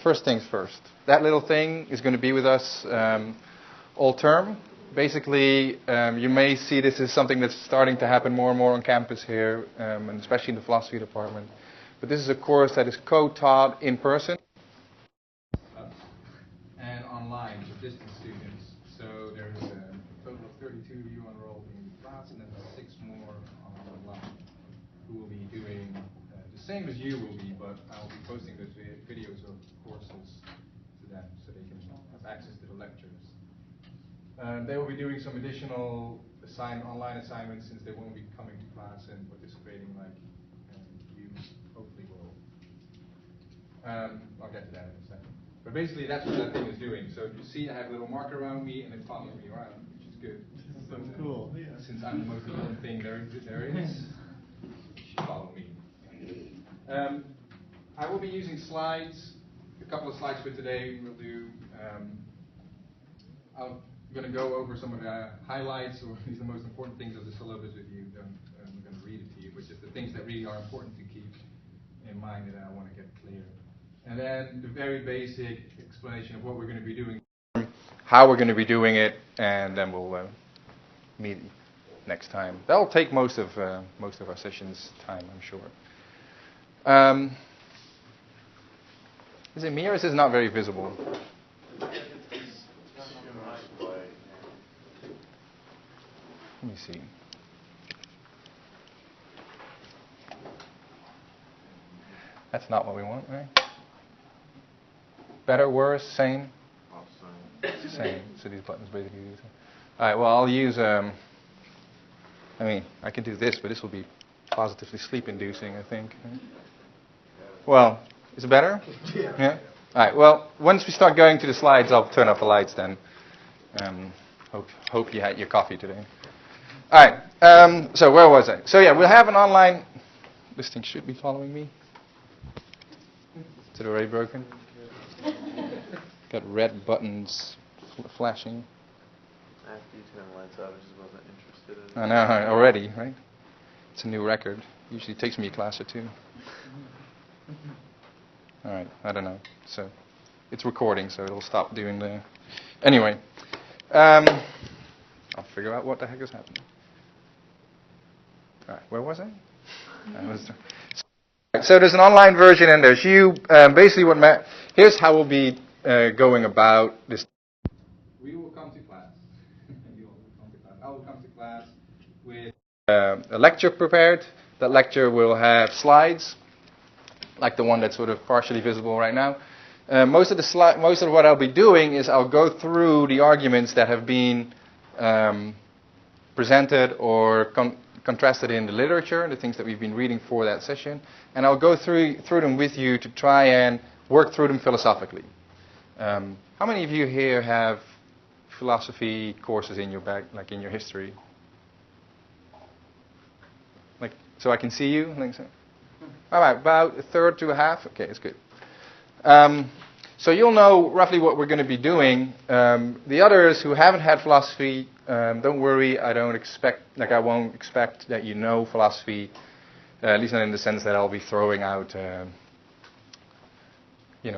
first things first. That little thing is going to be with us all term. Basically, you may see this as something that's starting to happen more and more on campus here, and especially in the philosophy department. But this is a course that is co-taught in person and online with distance students. So there's a total of 32 of you enrolled in the class, and then 6 more online who will be doing the same as you will be, but I'll be posting those videos of courses to them so they can have access to the lectures. They will be doing some additional online assignments since they won't be coming to class and participating like you hopefully will. I'll get to that in a second. But basically that's what that thing is doing. So you see I have a little marker around me and it follows me around, which is good. So cool. Yeah. Since I'm the most important thing there is, you should follow me. I will be using slides, a couple of slides for today. We'll do, I'm going to go over some of the highlights, or at least the most important things of the syllabus with you. I'm going to read it to you, which is the things that really are important to keep in mind that I want to get clear. And then the very basic explanation of what we're going to be doing, how we're going to be doing it, and then we'll meet next time. That'll take most of our session's time, I'm sure. Is it me or is this not very visible? Let me see. That's not what we want, right? Better, worse, same? Same. So these buttons basically do the same. All right, well, I'll use, I can do this, but this will be positively sleep-inducing, I think. Well, is it better? Yeah? All right, well, once we start going to the slides, I'll turn off the lights then. Hope you had your coffee today. All right, so where was I? So yeah, we'll have an online, this thing should be following me. Is it already broken? Got red buttons flashing. After you turn the lights off, I just wasn't interested in I know, already, right? It's a new record. Usually takes me a class or two. All right, I don't know. So it's recording, so it'll stop doing the... Anyway, I'll figure out what the heck is happening. All right, where was I? So there's an online version and there's you. Basically, here's how we'll be going about this. We will come to class. You will come to class. I will come to class with a lecture prepared. That lecture will have slides, like the one that's sort of partially visible right now. Most of what I'll be doing is I'll go through the arguments that have been presented or contrasted in the literature, the things that we've been reading for that session, and I'll go through them with you to try and work through them philosophically. How many of you here have philosophy courses in your bag, like in your history? Like, so I can see you? Like so. All right, about a third to a half? Okay, it's good. So you'll know roughly what we're going to be doing. The others who haven't had philosophy, don't worry. I won't expect that you know philosophy, at least not in the sense that I'll be throwing out,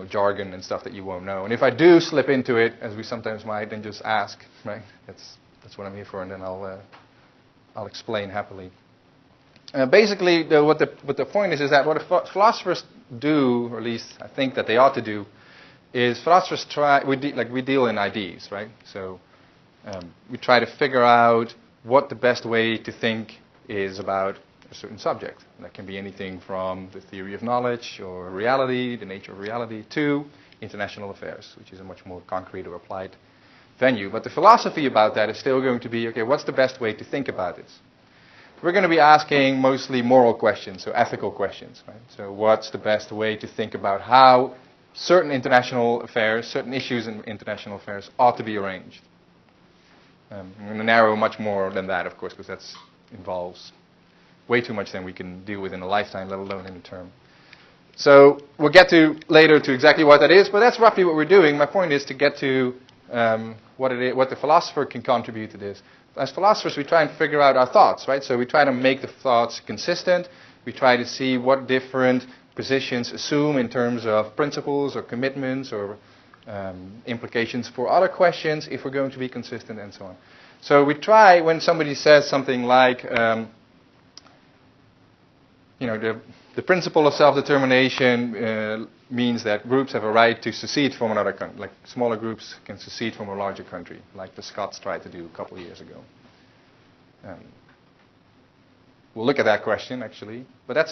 jargon and stuff that you won't know. And if I do slip into it, as we sometimes might, then just ask. Right? That's what I'm here for, and then I'll explain happily. Basically, what the point is that what philosophers do, or at least I think that they ought to do, is philosophers we deal in ideas, right? So we try to figure out what the best way to think is about a certain subject. That can be anything from the theory of knowledge or reality, the nature of reality, to international affairs, which is a much more concrete or applied venue. But the philosophy about that is still going to be, okay, what's the best way to think about this? We're going to be asking mostly moral questions, so ethical questions, right? So what's the best way to think about how certain international affairs, certain issues in international affairs ought to be arranged? I'm going to narrow much more than that, of course, because that involves way too much than we can do within a lifetime, let alone in a term. So we'll get to later to exactly what that is, but that's roughly what we're doing. My point is to get to what the philosopher can contribute to this. As philosophers, we try and figure out our thoughts, right? So we try to make the thoughts consistent. We try to see what different positions assume in terms of principles or commitments or implications for other questions if we're going to be consistent and so on. So we try, when somebody says something like, the principle of self-determination means that groups have a right to secede from another country, like smaller groups can secede from a larger country, like the Scots tried to do a couple of years ago. We'll look at that question actually, but that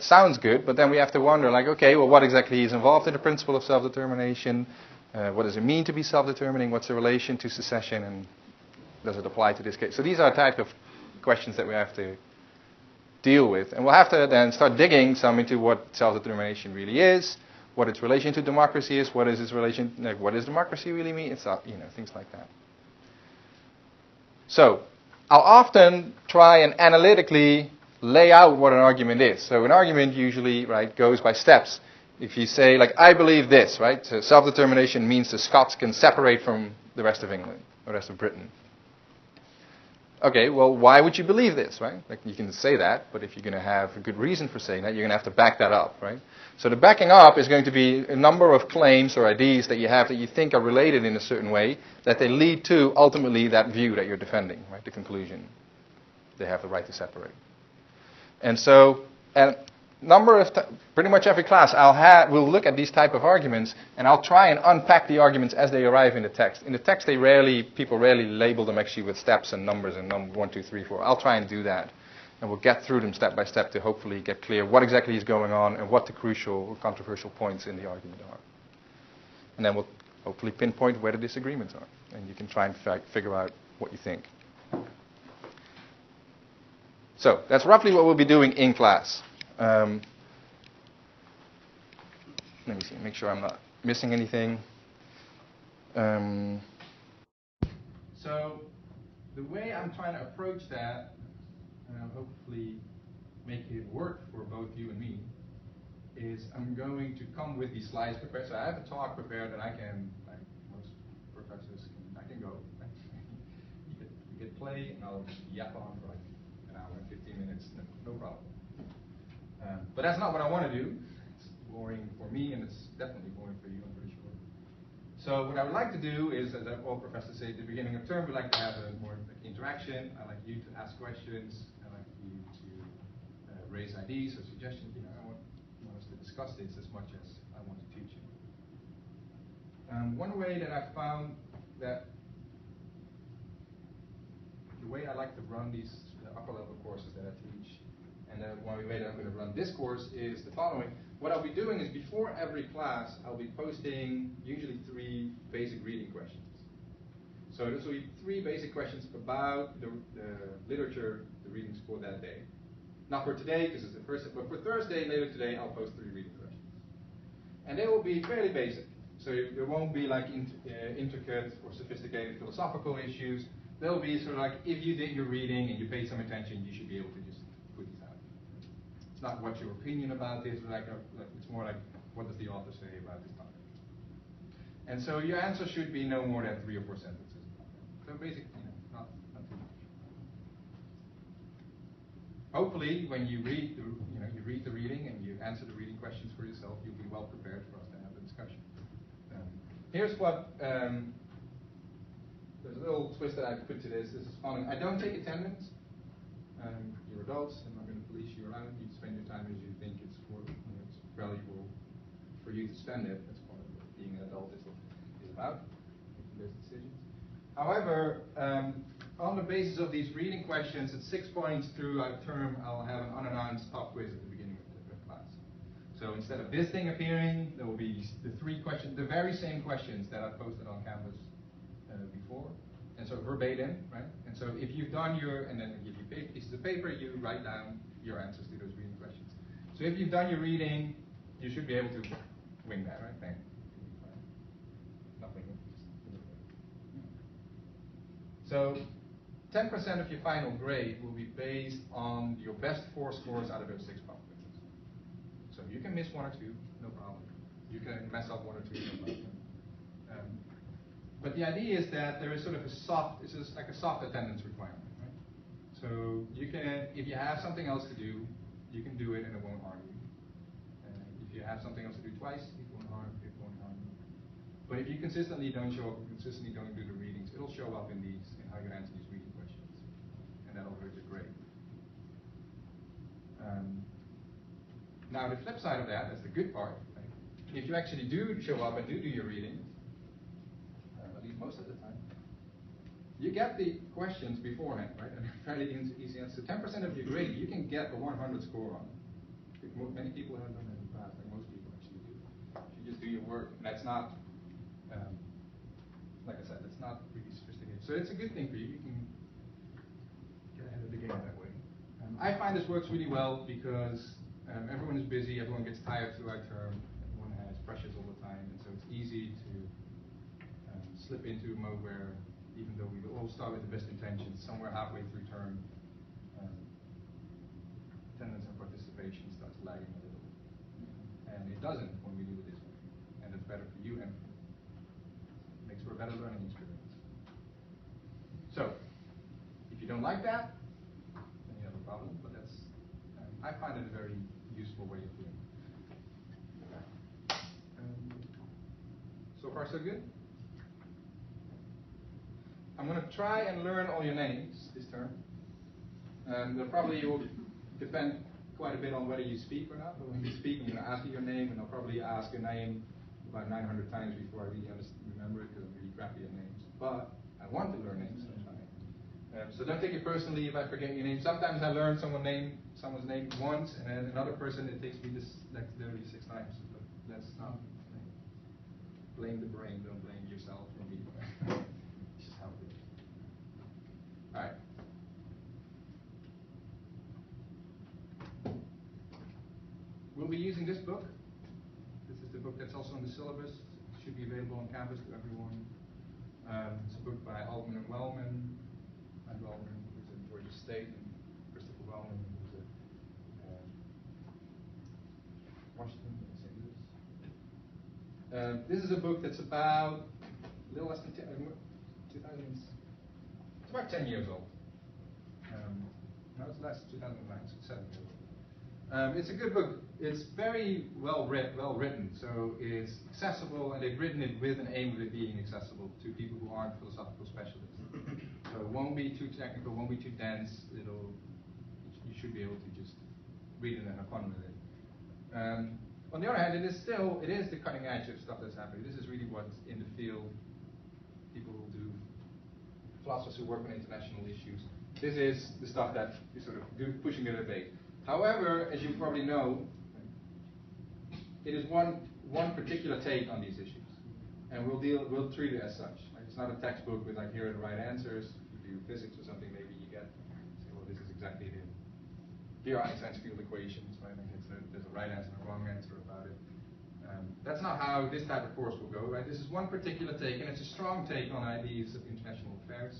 sounds good. But then we have to wonder, like, okay, well, what exactly is involved in the principle of self-determination? What does it mean to be self-determining? What's the relation to secession, and does it apply to this case? So these are type of questions that we have to deal with, and we'll have to then start digging some into what self-determination really is, what its relation to democracy is, what is its relation, like, what does democracy really mean? It's things like that. So I'll often try and analytically lay out what an argument is. So an argument usually, right, goes by steps. If you say, like, I believe this, right, so self-determination means the Scots can separate from the rest of England, the rest of Britain. Okay, well, why would you believe this, right? Like, you can say that, but if you're going to have a good reason for saying that, you're going to have to back that up, right? So the backing up is going to be a number of claims or ideas that you have that you think are related in a certain way, that they lead to, ultimately, that view that you're defending, right? The conclusion. They have the right to separate. And so, pretty much every class we'll look at these type of arguments, and I'll try and unpack the arguments as they arrive in the text. In the text, people rarely label them actually with steps and numbers and 1, 2, 3, 4. I'll try and do that, and we'll get through them step by step to hopefully get clear what exactly is going on and what the crucial or controversial points in the argument are. And then we'll hopefully pinpoint where the disagreements are, and you can try and figure out what you think. So that's roughly what we'll be doing in class. Let me see, make sure I'm not missing anything. So the way I'm trying to approach that, and I'll hopefully make it work for both you and me, is I'm going to come with these slides prepared. So I have a talk prepared that I can, like most professors, I can go. You get play, and I'll just yap on for like an hour and 15 minutes, no problem. But that's not what I want to do. It's boring for me, and it's definitely boring for you, I'm pretty sure. So what I would like to do is, as all professors say at the beginning of term, we like to have a more interaction. I like you to ask questions. I like you to raise ideas or suggestions. I want us to discuss this as much as I want to teach you. One way that I found that the way I like to run these upper level courses that I teach, and then one way that I'm going to run this course is the following. What I'll be doing is before every class, I'll be posting usually 3 basic reading questions. So this will be 3 basic questions about the literature, the readings for that day. Not for today, because it's the first, but for Thursday, later today, I'll post 3 reading questions. And they will be fairly basic. So there won't be like intricate or sophisticated philosophical issues. They'll be sort of like, if you did your reading and you paid some attention, you should be able to just put these out. It's not what your opinion about this, it's more like, what does the author say about this topic? And so your answer should be no more than 3 or 4 sentences. So basically, not too much. Hopefully, when you read the reading and you answer the reading questions for yourself, you'll be well prepared for us to have a discussion. Here's what. There's a little twist that I put to this. This is following. I don't take attendance. You're adults. I'm not going to police you around. You spend your time as you think it's valuable for you to spend it. That's part of what being an adult is about, making those decisions. However, on the basis of these reading questions, at 6 points throughout term, I'll have an unannounced pop quiz at the beginning of the class. So instead of this thing appearing, there will be the 3 questions, the very same questions that I've posted on Canvas before, and so verbatim, right? And so if you've done and then I give you pieces of paper, you write down your answers to those reading questions. So if you've done your reading, you should be able to wing that, right? Bang. Nothing. So 10% of your final grade will be based on your best 4 scores out of those 6 pop quizzes. So you can miss 1 or 2, no problem. You can mess up 1 or 2, no problem. But the idea is that there is sort of it's just like a soft attendance requirement, right? So you can, if you have something else to do, you can do it and it won't harm you. If you have something else to do twice, it won't harm you. But if you consistently don't show up, consistently don't do the readings, it'll show up in how you answer these reading questions. And that'll hurt your grade. Now the flip side of that's the good part. Right? If you actually do show up and do your reading, at least most of the time, you get the questions beforehand, right? And fairly easy answer. 10% of your grade, you can get a 100 score on. Many people have done that in the past, like most people actually do. If you just do your work, and that's not, like I said, it's not really sophisticated. So it's a good thing for you. You can get ahead of the game that way. I find this works really well because everyone is busy, everyone gets tired throughout term, everyone has pressures all the time, and so it's easy to slip into a mode where, even though we all start with the best intentions, somewhere halfway through term, attendance and participation starts lagging a little. And it doesn't when we do it this way. And it's better for you and for me. It makes for a better learning experience. So, if you don't like that, then you have a problem, but that's, I find it a very useful way of doing it. So far so good? I'm going to try and learn all your names this term. They'll probably will depend quite a bit on whether you speak or not. But when you speak, I'm going to ask you your name, and I'll probably ask your name about 900 times before I really remember it, because I'm really crappy at names. But I want to learn names, so I'm trying. So don't take it personally if I forget your name. Sometimes I learn someone's name once, and then another person, it takes me literally 6 times. But let's not blame the brain, don't blame yourself or me. It's just how it is. All right. We'll be using this book. This is the book that's also in the syllabus. It should be available on campus to everyone. It's a book by Altman and Wellman. Andrew Altman, who's at Georgia State, and Christopher Wellman, who's at Washington and St. Louis. This is a book that's about a little less than 2000. It's about 10 years old. No, it's less. 2009, so 7 years old. It's a good book. It's very well written, so it's accessible, and they've written it with an aim of it being accessible to people who aren't philosophical specialists. So it won't be too technical, won't be too dense. You should be able to just read it and have fun with it. On the other hand, it is the cutting edge of stuff that's happening. This is really what's in the field. People who do, philosophers who work on international issues. This is the stuff that is sort of pushing the debate. However, as you probably know, it is one particular take on these issues, and we'll treat it as such. Like, it's not a textbook with like here are the right answers. If you do physics or something, maybe you say, well, this is exactly it. Here are Einstein's field equations, right? There's a right answer and a wrong answer about it. That's not how this type of course will go, right? This is one particular take, and it's a strong take on ideas of international affairs.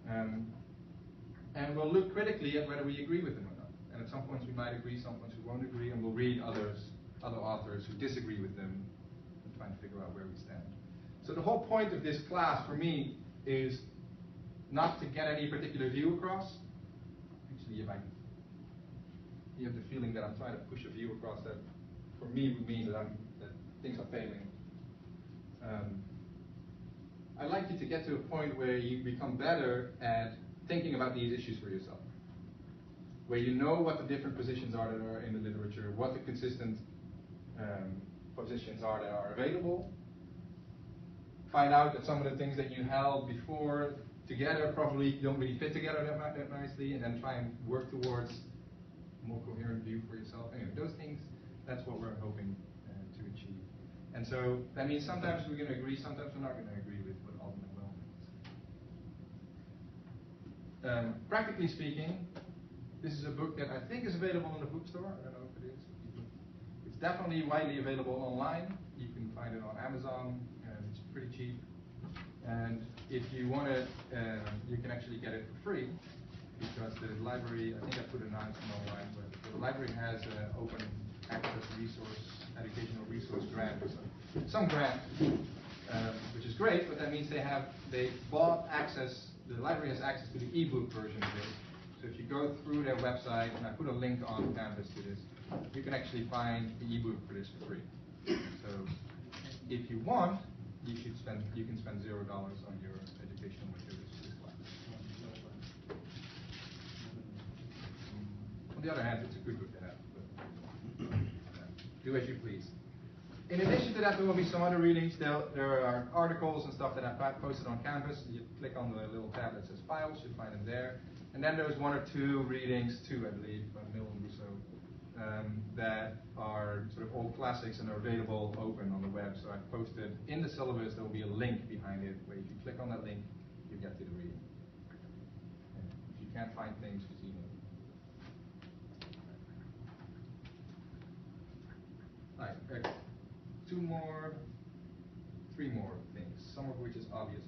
And we'll look critically at whether we agree with them or not. And at some points we might agree, some points we won't agree, and we'll read other authors who disagree with them and try and figure out where we stand. So the whole point of this class for me is not to get any particular view across. Actually, you have the feeling that I'm trying to push a view across that for me would mean that things are failing. I'd like you to get to a point where you become better at thinking about these issues for yourself, where you know what the different positions are that are in the literature, what the consistent positions are that are available. Find out that some of the things that you held before together probably don't really fit together that nicely, and then try and work towards a more coherent view for yourself. Anyway, those things, that's what we're hoping to achieve. And so that means sometimes we're going to agree, sometimes we're not going to agree with what Altman and Wellman is. Practically speaking, this is a book that I think is available in the bookstore. I don't know if it is. It's definitely widely available online. You can find it on Amazon, and it's pretty cheap. And if you want it, you can actually get it for free, because the library, I think I put an announcement online, but the library has an open access educational resource grant, some grant, which is great, but that means they bought access, the library has access to the ebook version of this. So if you go through their website, and I put a link on campus to this, you can actually find the ebook for this for free. So if you want, you can spend $0 on your educational materials for this class. On the other hand, it's a good book to have, but do as you please. In addition to that, there will be some other readings. There are articles and stuff that I've posted on Canvas. You click on the little tab that says Files, you'll find them there. And then there's 1 or 2 readings, I believe, by Mill and Rousseau, that are sort of old classics and are available open on the web. So I've posted in the syllabus, there will be a link behind it, where if you click on that link, you get to the reading. And if you can't find things, just email me. All right. 3 more things, some of which is obvious.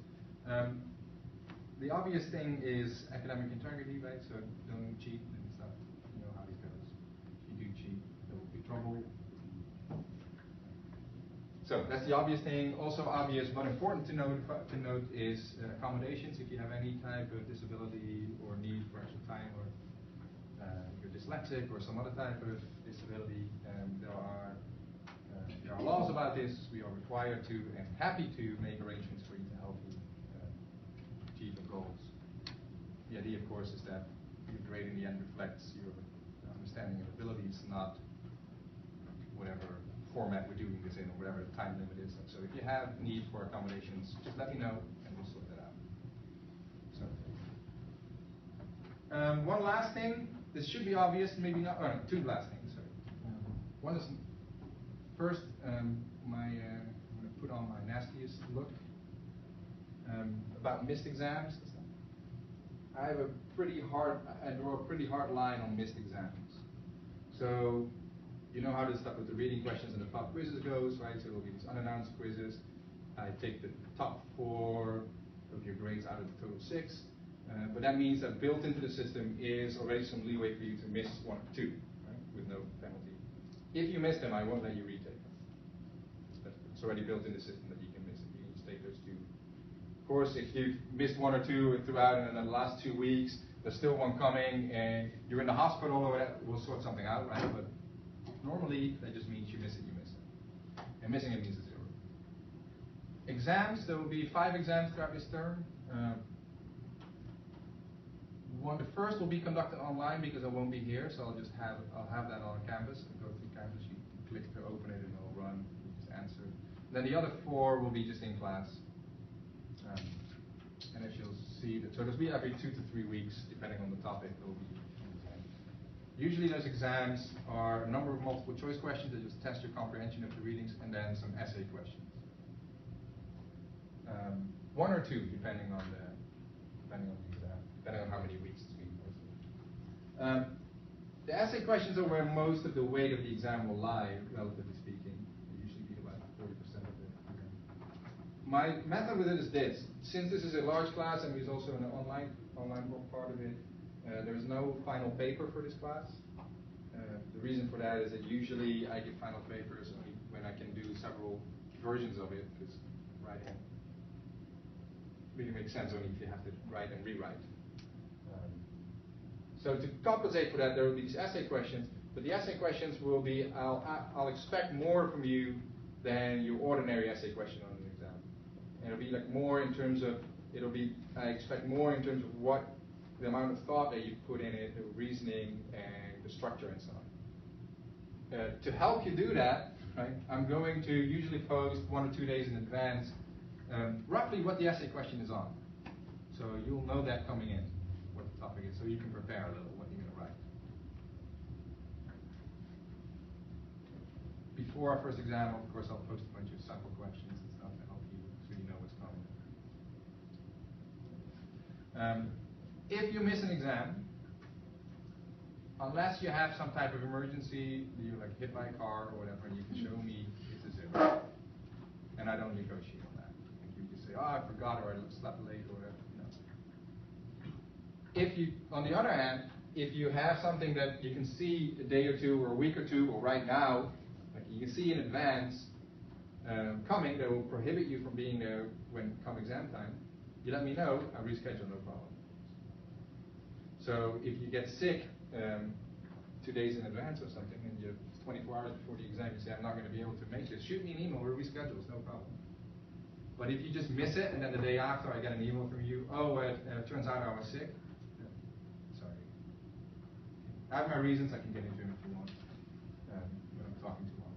The obvious thing is academic integrity, right? So don't cheat and stuff. You know how this goes. If you do cheat, there will be trouble. So that's the obvious thing. Also obvious, but important to note is accommodations. If you have any type of disability or need for extra time, or you're dyslexic or some other type of disability, there are laws about this. We are required to and happy to make arrangements for you to help you achieve your goals. The idea, of course, is that your grade in the end reflects your understanding and abilities, not whatever format we're doing this in or whatever the time limit is. So if you have need for accommodations, just let me know and we'll sort that out. So, one last thing. This should be obvious, maybe not. Oh, no, 2 last things. Sorry. One is first, I'm going to put on my nastiest look about missed exams. I draw a pretty hard line on missed exams. So you know how this stuff with the reading questions and the pop quizzes goes, right? So there will be these unannounced quizzes. I take the top 4 of your grades out of the total 6. But that means that built into the system is already some leeway for you to miss 1 or 2, right? With no penalty. If you miss them, I won't let you retake them. It's already built in the system that you can miss it. You can just take those 2. Of course, if you've missed 1 or 2 throughout and in the last 2 weeks, there's still one coming and you're in the hospital or whatever, we'll sort something out, right? But normally, that just means you miss it, you miss it. And missing it means a 0. Exams, there will be 5 exams throughout this term. The first will be conducted online because I won't be here, so I'll have that on Canvas. I'll go through Canvas, you click to open it and it'll run, you just answer. Then the other 4 will be just in class. And as you'll see, so there'll be every 2 to 3 weeks, depending on the topic, there will be an exam. Usually those exams are a number of multiple choice questions that just test your comprehension of the readings, and then some essay questions. 1 or 2, depending on the exam, depending on how many weeks it's being posted. The essay questions are where most of the weight of the exam will lie, relatively speaking. They usually be about 40% of the exam. My method with it is this. Since this is a large class and there's also an online part of it, there is no final paper for this class. The reason for that is that usually I give final papers only when I can do several versions of it, because writing really makes sense only if you have to write and rewrite. So to compensate for that, there will be these essay questions, but the essay questions will be, I'll expect more from you than your ordinary essay question on an exam. And it'll be like more in terms of, I expect more in terms of what the amount of thought that you put in it, the reasoning and the structure and so on. To help you do that, right, I'm going to usually post 1 or 2 days in advance roughly what the essay question is on. So you'll know that coming in, what the topic is, so you can prepare a little what you're going to write. Before our first exam, of course, I'll post a bunch of sample questions and stuff to help you so you know what's coming. If you miss an exam, unless you have some type of emergency, you're like hit by a car or whatever, and you can show me it's a 0. And I don't negotiate on that. Like you just say, oh, I forgot, or I slept late, or whatever. No. If you, on the other hand, if you have something that you can see a day or 2, or a week or 2, or right now, like you can see in advance coming, that will prohibit you from being there when come exam time, you let me know, I reschedule, no problem. So if you get sick 2 days in advance or something, and you 24 hours before the exam, you say, I'm not going to be able to make this, shoot me an email, we'll reschedule, it's no problem. But if you just miss it, and then the day after I get an email from you, oh, it turns out I was sick, sorry. I have my reasons, I can get into them if you want, when I'm talking too long.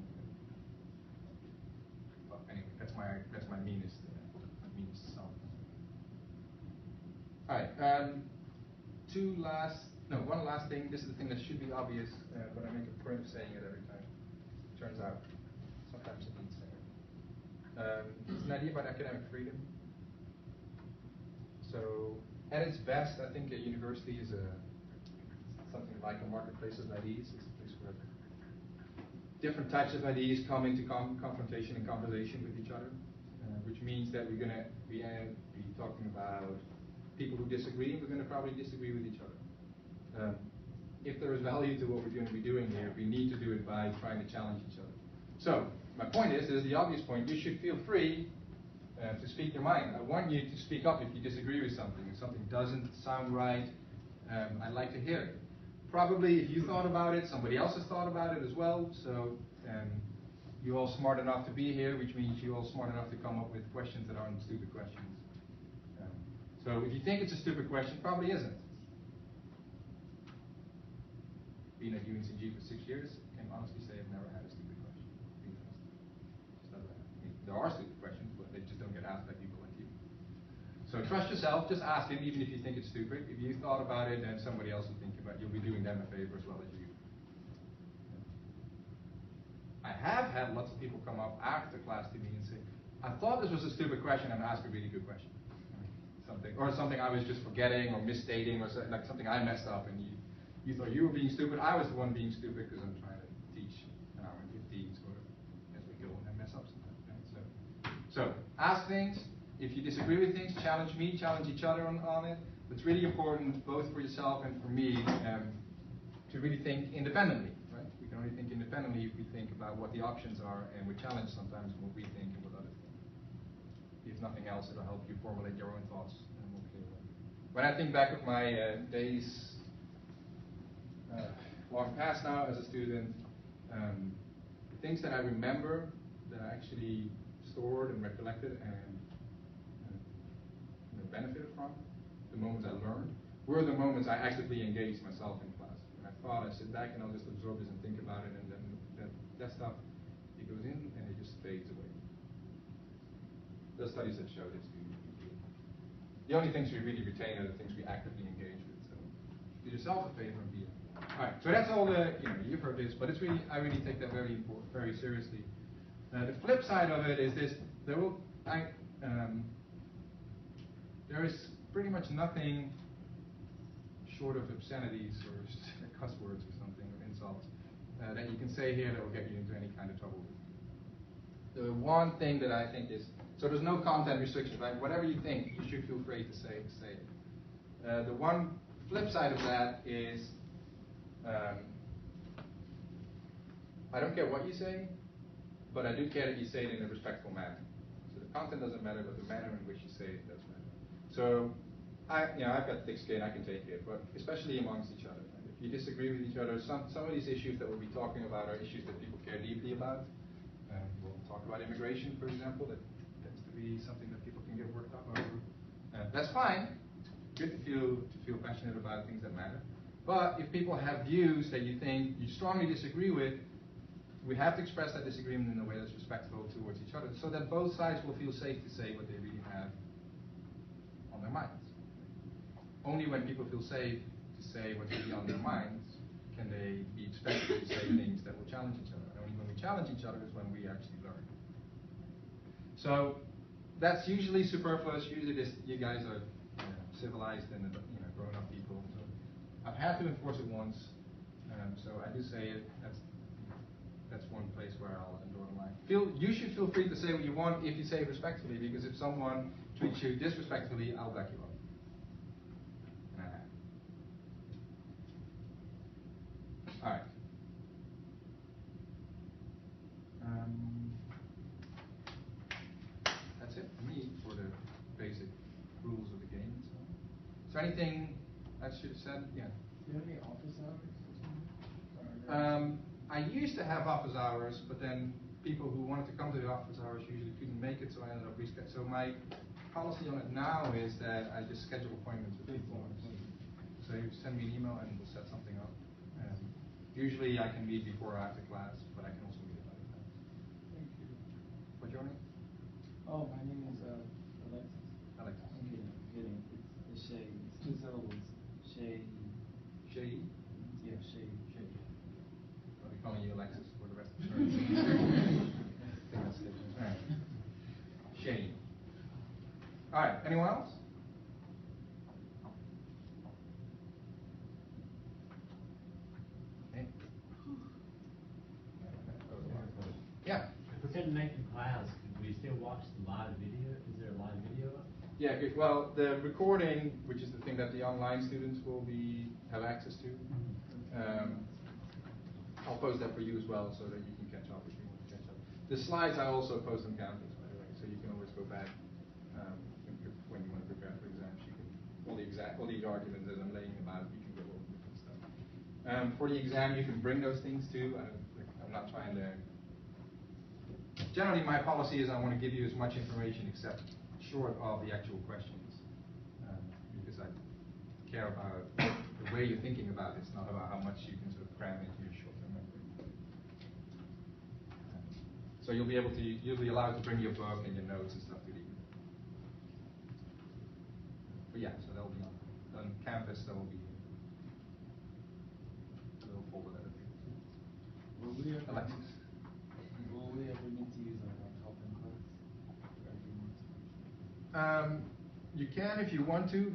But anyway, that's my meanest self. All right, one last thing. This is the thing that should be obvious, but I make a point of saying it every time. Turns out, sometimes it needs saying. It's an idea about academic freedom. So, at its best, I think a university is something like a marketplace of ideas. It's a place where different types of ideas come into confrontation and conversation with each other, which means that we're going to be talking about people who disagree, and we're going to probably disagree with each other. If there is value to what we're going to be doing here, we need to do it by trying to challenge each other. So, my point is the obvious point, you should feel free to speak your mind. I want you to speak up if you disagree with something. If something doesn't sound right, I'd like to hear it. Probably if you thought about it, somebody else has thought about it as well, so you're all smart enough to be here, which means you're all smart enough to come up with questions that aren't stupid questions. So if you think it's a stupid question, probably isn't. Being at uncg for 6 years, I can honestly say I've never had a stupid question. Just never had. I mean, there are stupid questions, but they just don't get asked by people like you. So trust yourself, just ask it, even if you think it's stupid. If you thought about it, then somebody else will think about it. You'll be doing them a favor as well as you. I have had lots of people come up after class to me and say, I thought this was a stupid question, and ask a really good question. Something I was just forgetting or misstating, or like something I messed up, and you thought you were being stupid. I was the one being stupid because I'm trying to teach an hour and 15 sort of as we go, and I mess up sometimes. Right? So ask things. If you disagree with things, challenge me, challenge each other on it. It's really important, both for yourself and for me, to really think independently. Right? We can only think independently if we think about what the options are, and we challenge sometimes what we think and what others think. If nothing else, it'll help you formulate your own thoughts more clearly. When I think back of my days long past now as a student, things that I remember, that I actually stored and recollected and benefited from, the moments I learned, were the moments I actively engaged myself in class. When I thought, I sit back and I'll just absorb this and think about it, and then that stuff, it goes in and it just fades away. There's studies that show this. The only things we really retain are the things we actively engage with. So do yourself a favor and be it. All right. So that's all you've heard this, but it's really, I really take that very seriously. The flip side of it is this: there is pretty much nothing short of obscenities or cuss words or something, or insults, that you can say here that will get you into any kind of trouble. The one thing that I think is, so there's no content restriction, right? Whatever you think, you should feel free to say it. The one flip side of that is, I don't care what you say, but I do care that you say it in a respectful manner. So the content doesn't matter, but the manner in which you say it does matter. So, I've got thick skin, I can take it, but especially amongst each other. Right? If you disagree with each other, some of these issues that we'll be talking about are issues that people care deeply about. We'll talk about immigration, for example. That tends to be something that people can get worked up over. That's fine. It's good to feel passionate about things that matter. But if people have views that you think you strongly disagree with, we have to express that disagreement in a way that's respectful towards each other, so that both sides will feel safe to say what they really have on their minds. Only when people feel safe to say what's really on their minds can they be expected to say things that will challenge each other. And only when we challenge each other is when we actually learn. So that's usually superfluous. Usually you guys are civilized and grown-up people. So I've had to enforce it once. So I do say it. That's one place where I'll draw the line. You should feel free to say what you want if you say it respectfully, because if someone treats you disrespectfully, I'll back you up. And I have. All right. That's it for me for the basic rules of the game and so on. Is there anything I should have said? Yeah. Do you have any office hours? I used to have office hours, but then people who wanted to come to the office hours usually couldn't make it, so I ended up rescheduling. So my policy on it now is that I just schedule appointments with people. So you send me an email and we'll set something up. Usually I can meet before or after class, but I can also meet at other times. Thank you. What's your name? Oh, my name is Alexis. Alexis. I'm kidding. It's Shay. It's 2 syllables. Shay. Shay? Yeah, Shay. Shay. I'll be calling you Alexis for the rest of the term. I think that's it. All right. Shay. All right. Anyone else? Okay. Yeah. If we couldn't make the class, could we still watch the live video? Is there a live video up? Yeah, good. Well, the recording, which is the thing that the online students will have access to, I'll post that for you as well so that you can catch up if you want to catch up. The slides I also post on campus, by the way, so you can always go back when you want to prepare for exams. You can all the arguments as I'm laying them out, you can go over different stuff. For the exam, you can bring those things too. I'm not trying to. Generally, my policy is I want to give you as much information except short of the actual questions, because I care about the way you're thinking about it. It's not about how much you can sort of cram into your short-term memory. So you'll be allowed to bring your book and your notes and stuff to the. But yeah, so that'll be on campus. That will be a little folder that Will we ever, Alexis. will we ever need to use our laptop in class? Or do you want to? You can if you want to.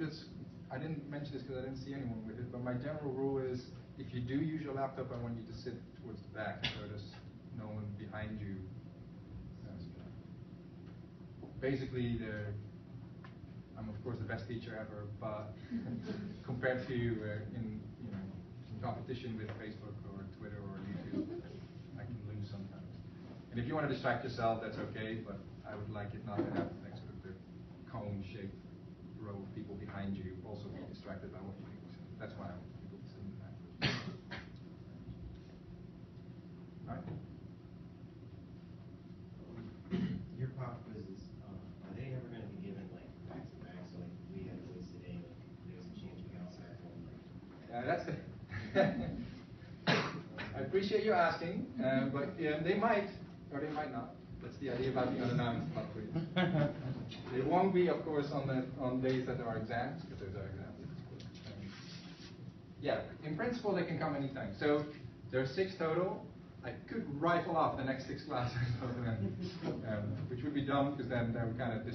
I didn't mention this because I didn't see anyone with it, but my general rule is if you do use your laptop, I want you to sit towards the back so there's no one behind you. Basically, I'm of course the best teacher ever, but compared to in competition with Facebook or Twitter or YouTube, I can lose sometimes. And if you want to distract yourself, that's okay, but I would like it not to have like sort of the cone-shaped row of people behind you also be distracted by what you do. So that's why I want people to sit in the back. All right. Your pop quizzes, are they ever going to be given like back to back? So like we had a quiz today, like there's a chance we can outside one. That's the. I appreciate you asking, but they might or they might not. That's the idea about the unannounced pop quiz. It won't be, of course, on days that there are exams, because there's exams. Yeah, in principle they can come anytime. So there are 6 total. I could rifle off the next 6 classes, which would be dumb because then they would kind of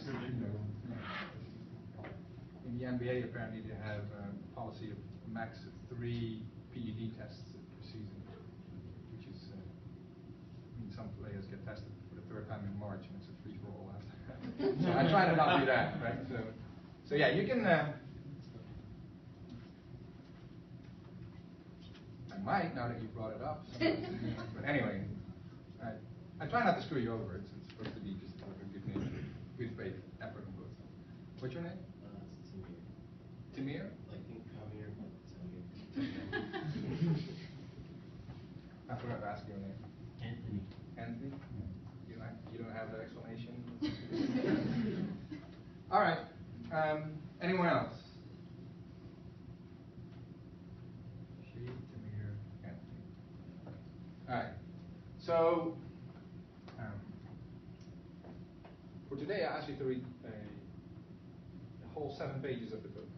In the NBA, apparently they have a policy of max of 3 PED tests per season, which is, some players get tested for the 3rd time in March, and it's a free-for-all after that. So I try to not do that, right? So yeah, you can. I might, now that you brought it up. But anyway, I try not to screw you over. It's supposed to be just a good faith effort on both sides. What's your name? It's Tamir. Tamir? Like think Tamir, but Tamir. I forgot to ask your name. Anthony. Anthony? You don't have that explanation? All right. Anyone else? She, Tamir, Anthony. All right. So, for today, I asked you to read a whole 7 pages of the book,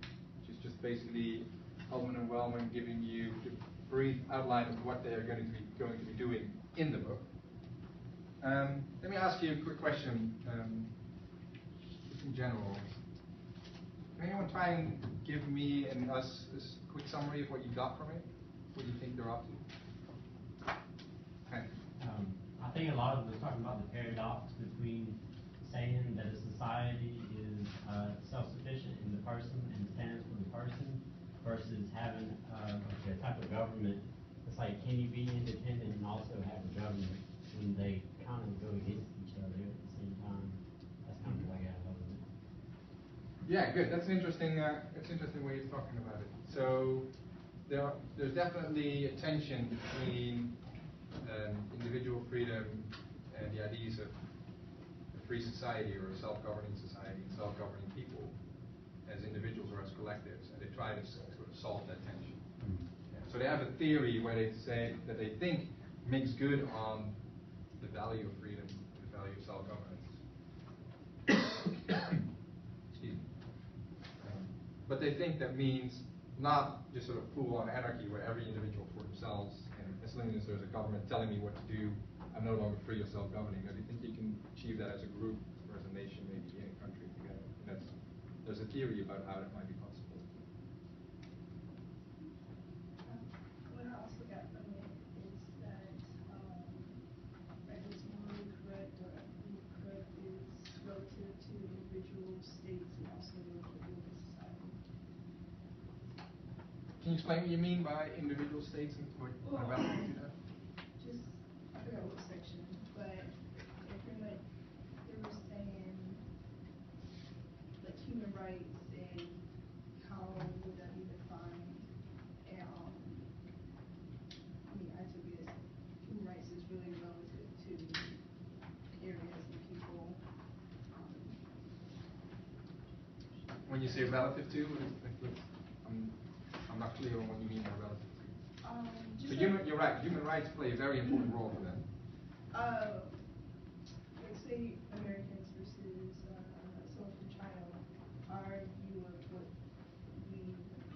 which is just basically Hellman and Wellman giving you the brief outline of what they are going to be doing in the book. Let me ask you a quick question, just in general. Can anyone try and give me and us a quick summary of what you got from it? What do you think they're up to? Okay. I think a lot of it was talking about the paradox between saying that a society is self-sufficient in the person and stands for the person versus having a type of government. It's like, can you be independent and also have a government when they kind of go against each other at the same time? That's kind of the way I love it. Yeah, good. That's an interesting way of talking about it. So, there's definitely a tension between individual freedom and the ideas of a free society or a self-governing society and self-governing people as individuals or as collectives, and they try to sort of solve that tension. Yeah. So they have a theory where they say that they think makes good on the value of freedom, the value of self-governance. Excuse me. But they think that means not just sort of full-on anarchy where every individual for themselves, and as long as there's a government telling me what to do, I'm no longer free or self-governing. I think you can achieve that as a group or as a nation, maybe in a country together. And there's a theory about how that might be possible. What I also got from it is that that it's morally correct or ethically correct is relative to individual states and also relative to society. Can you explain what you mean by individual states and what relative to that? Just, I forgot what section, but it pretty much, they were saying, like, human rights and how would that be defined. And, I mean, I took it as human rights is really relative to areas and people. When you say relative to, I'm not clear on what you mean by relative to. So you're right, human rights play a very important role for them. Like say Americans versus someone from China, our view of what we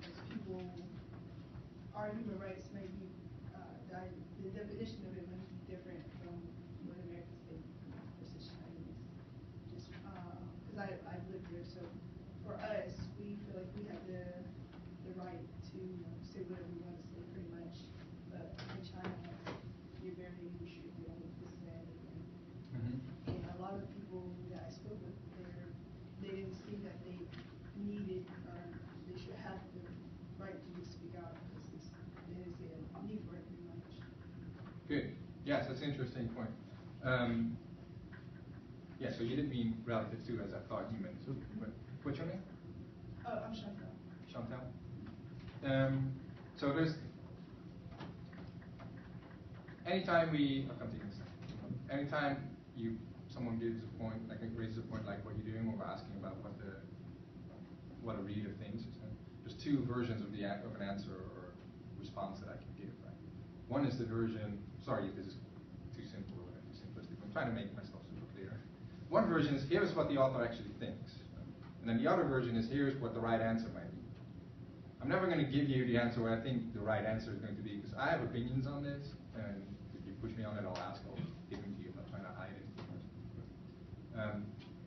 as people, our human rights may be, the definition of it might be different from what Americans think versus Chinese. Just because I've lived there, so for us, we feel like we have the right to say whatever we want to say, pretty much. But in China, you're very restricted on this and that. And a lot of people that I spoke with there, they didn't see that they needed or they should have the right to just speak out because they didn't see a need for it, pretty much. Good. Yes, that's an interesting point. Yeah, so you didn't mean relative to as I thought you meant. So, what's your name? Oh, I'm Chantal. Chantal? So there's, anytime I'll come to you in a second. Anytime someone gives a point, like raises a point like what you're doing, or asking about what a reader thinks, there's two versions of an answer or response that I can give, right? One is the version, sorry if this is too simple or too simplistic, I'm trying to make myself super clear. One version is, here's what the author actually thinks. And then the other version is, here's what the right answer might be. I'm never going to give you the answer where I think the right answer is going to be, because I have opinions on this, and if you push me on it, I'll ask, I'll give them to you. I'm not trying to hide it.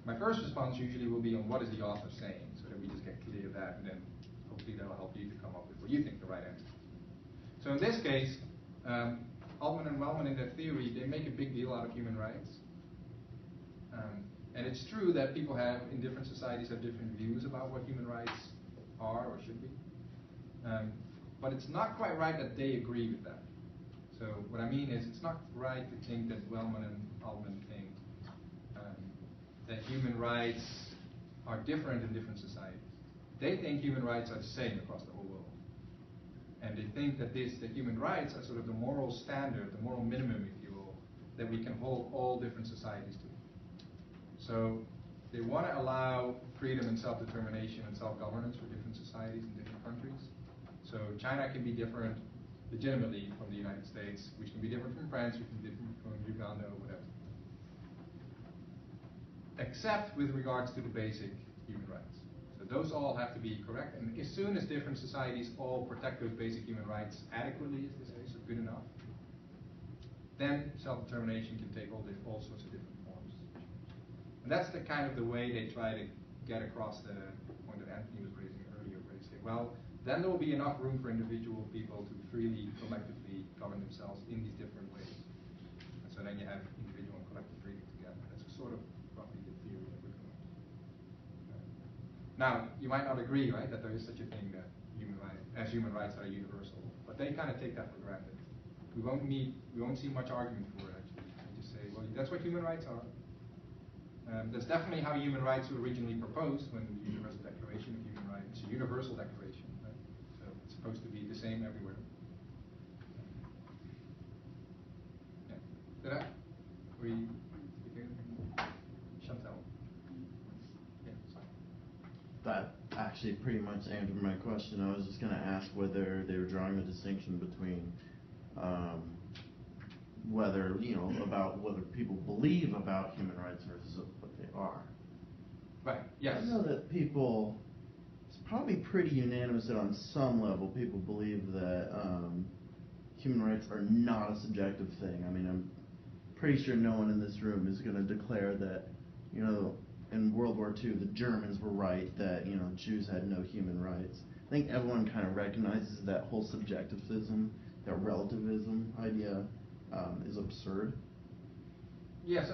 My first response usually will be on what is the author saying, so that we just get clear of that, and then hopefully that'll help you to come up with what you think the right answer is. So in this case, Altman and Wellman in their theory, they make a big deal out of human rights. And it's true that people in different societies have different views about what human rights are or should be. But it's not quite right that they agree with that. So what I mean is, it's not right to think that Wellman and Altman think that human rights are different in different societies. They think human rights are the same across the whole world. And they think that human rights are sort of the moral standard, the moral minimum, if you will, that we can hold all different societies to. So they want to allow freedom and self-determination and self-governance for different societies in different countries. So China can be different legitimately from the United States, which can be different from France, which can be different from Uganda or whatever. Except with regards to the basic human rights. So those all have to be correct. And as soon as different societies all protect those basic human rights adequately, as they say, so good enough, then self-determination can take all sorts of different forms. And that's the kind of the way they try to get across the point that Anthony was raising earlier, where they say, well, then there will be enough room for individual people to freely, collectively govern themselves in these different ways. And so then you have individual and collective freedom together. That's sort of roughly the theory that we're going to. Now, you might not agree, right, that there is such a thing that human rights are universal, but they kind of take that for granted. We won't see much argument for it, actually. They just say, well, that's what human rights are. That's definitely how human rights were originally proposed when the Universal Declaration of Human Rights, it's a universal declaration, right? So it's a supposed to be the same everywhere. Yeah. Did I? Were you Chantal? Yeah, sorry. That actually pretty much answered my question. I was just going to ask whether they were drawing the distinction between whether, about whether people believe about human rights versus what they are. Right, yes. I know that people, it's probably pretty unanimous that on some level people believe that human rights are not a subjective thing. I mean, I'm pretty sure no one in this room is going to declare that, in World War II, the Germans were right, that, Jews had no human rights. I think everyone kind of recognizes that whole subjectivism, that relativism idea is absurd. Yes,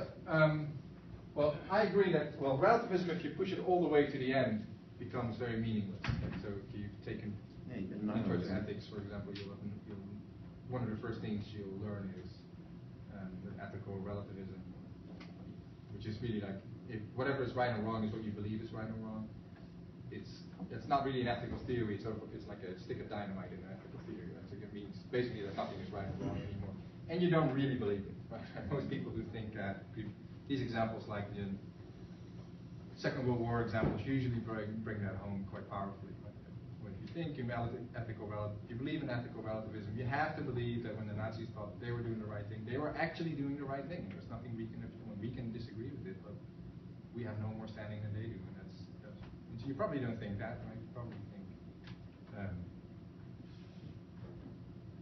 well, I agree that, relativism, if you push it all the way to the end, becomes very meaningless. Right? So if you've taken intro to ethics, for example, one of the first things you'll learn is the ethical relativism, which is really like, if whatever is right and wrong is what you believe is right and wrong. It's not really an ethical theory. It's like a stick of dynamite in an ethical theory. Right? So it means basically that nothing is right and wrong anymore, and you don't really believe it. Right? Most people who think that these examples, like the Second World War examples, usually bring that home quite powerfully. Right? When you think in you believe in ethical relativism, you have to believe that when the Nazis thought they were doing the right thing, they were actually doing the right thing. There's nothing we can disagree with it, but we have no more standing than they do, and that's and so you probably don't think that, right? You probably think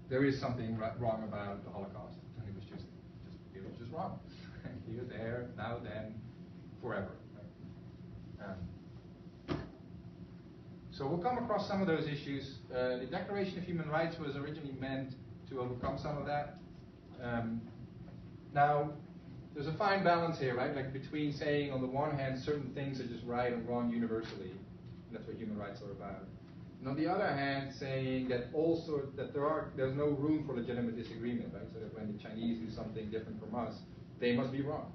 there is something wrong about the Holocaust, and it was just wrong. He was there, now, then, forever. Right? So we'll come across some of those issues. The Declaration of Human Rights was originally meant to overcome some of that. Now, there's a fine balance here, right? Like between saying, on the one hand, certain things are just right and wrong universally, and that's what human rights are about. And on the other hand, saying that there's no room for legitimate disagreement, right? So that when the Chinese do something different from us, they must be wrong.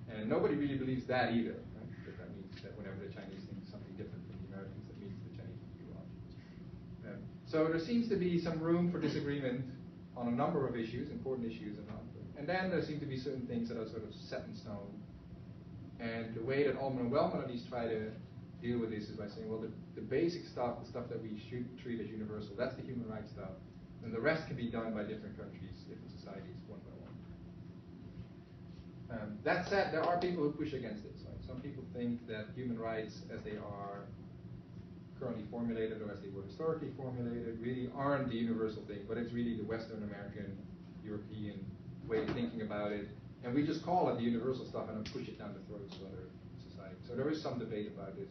And nobody really believes that either, right? That means that whenever the Chinese think something different from the Americans, that means the Chinese must be wrong. So there seems to be some room for disagreement on a number of issues, important issues and not. And then there seem to be certain things that are sort of set in stone. And the way that Allman and Wellman at least try to deal with this is by saying, well, the basic stuff, the stuff that we should treat as universal, that's the human rights stuff. And the rest can be done by different countries, different societies, one by one. That said, there are people who push against this. Right? Some people think that human rights, as they are currently formulated or as they were historically formulated, really aren't the universal thing, but it's really the Western American, European way of thinking about it. And we just call it the universal stuff and then push it down the throats of other societies. So there is some debate about this.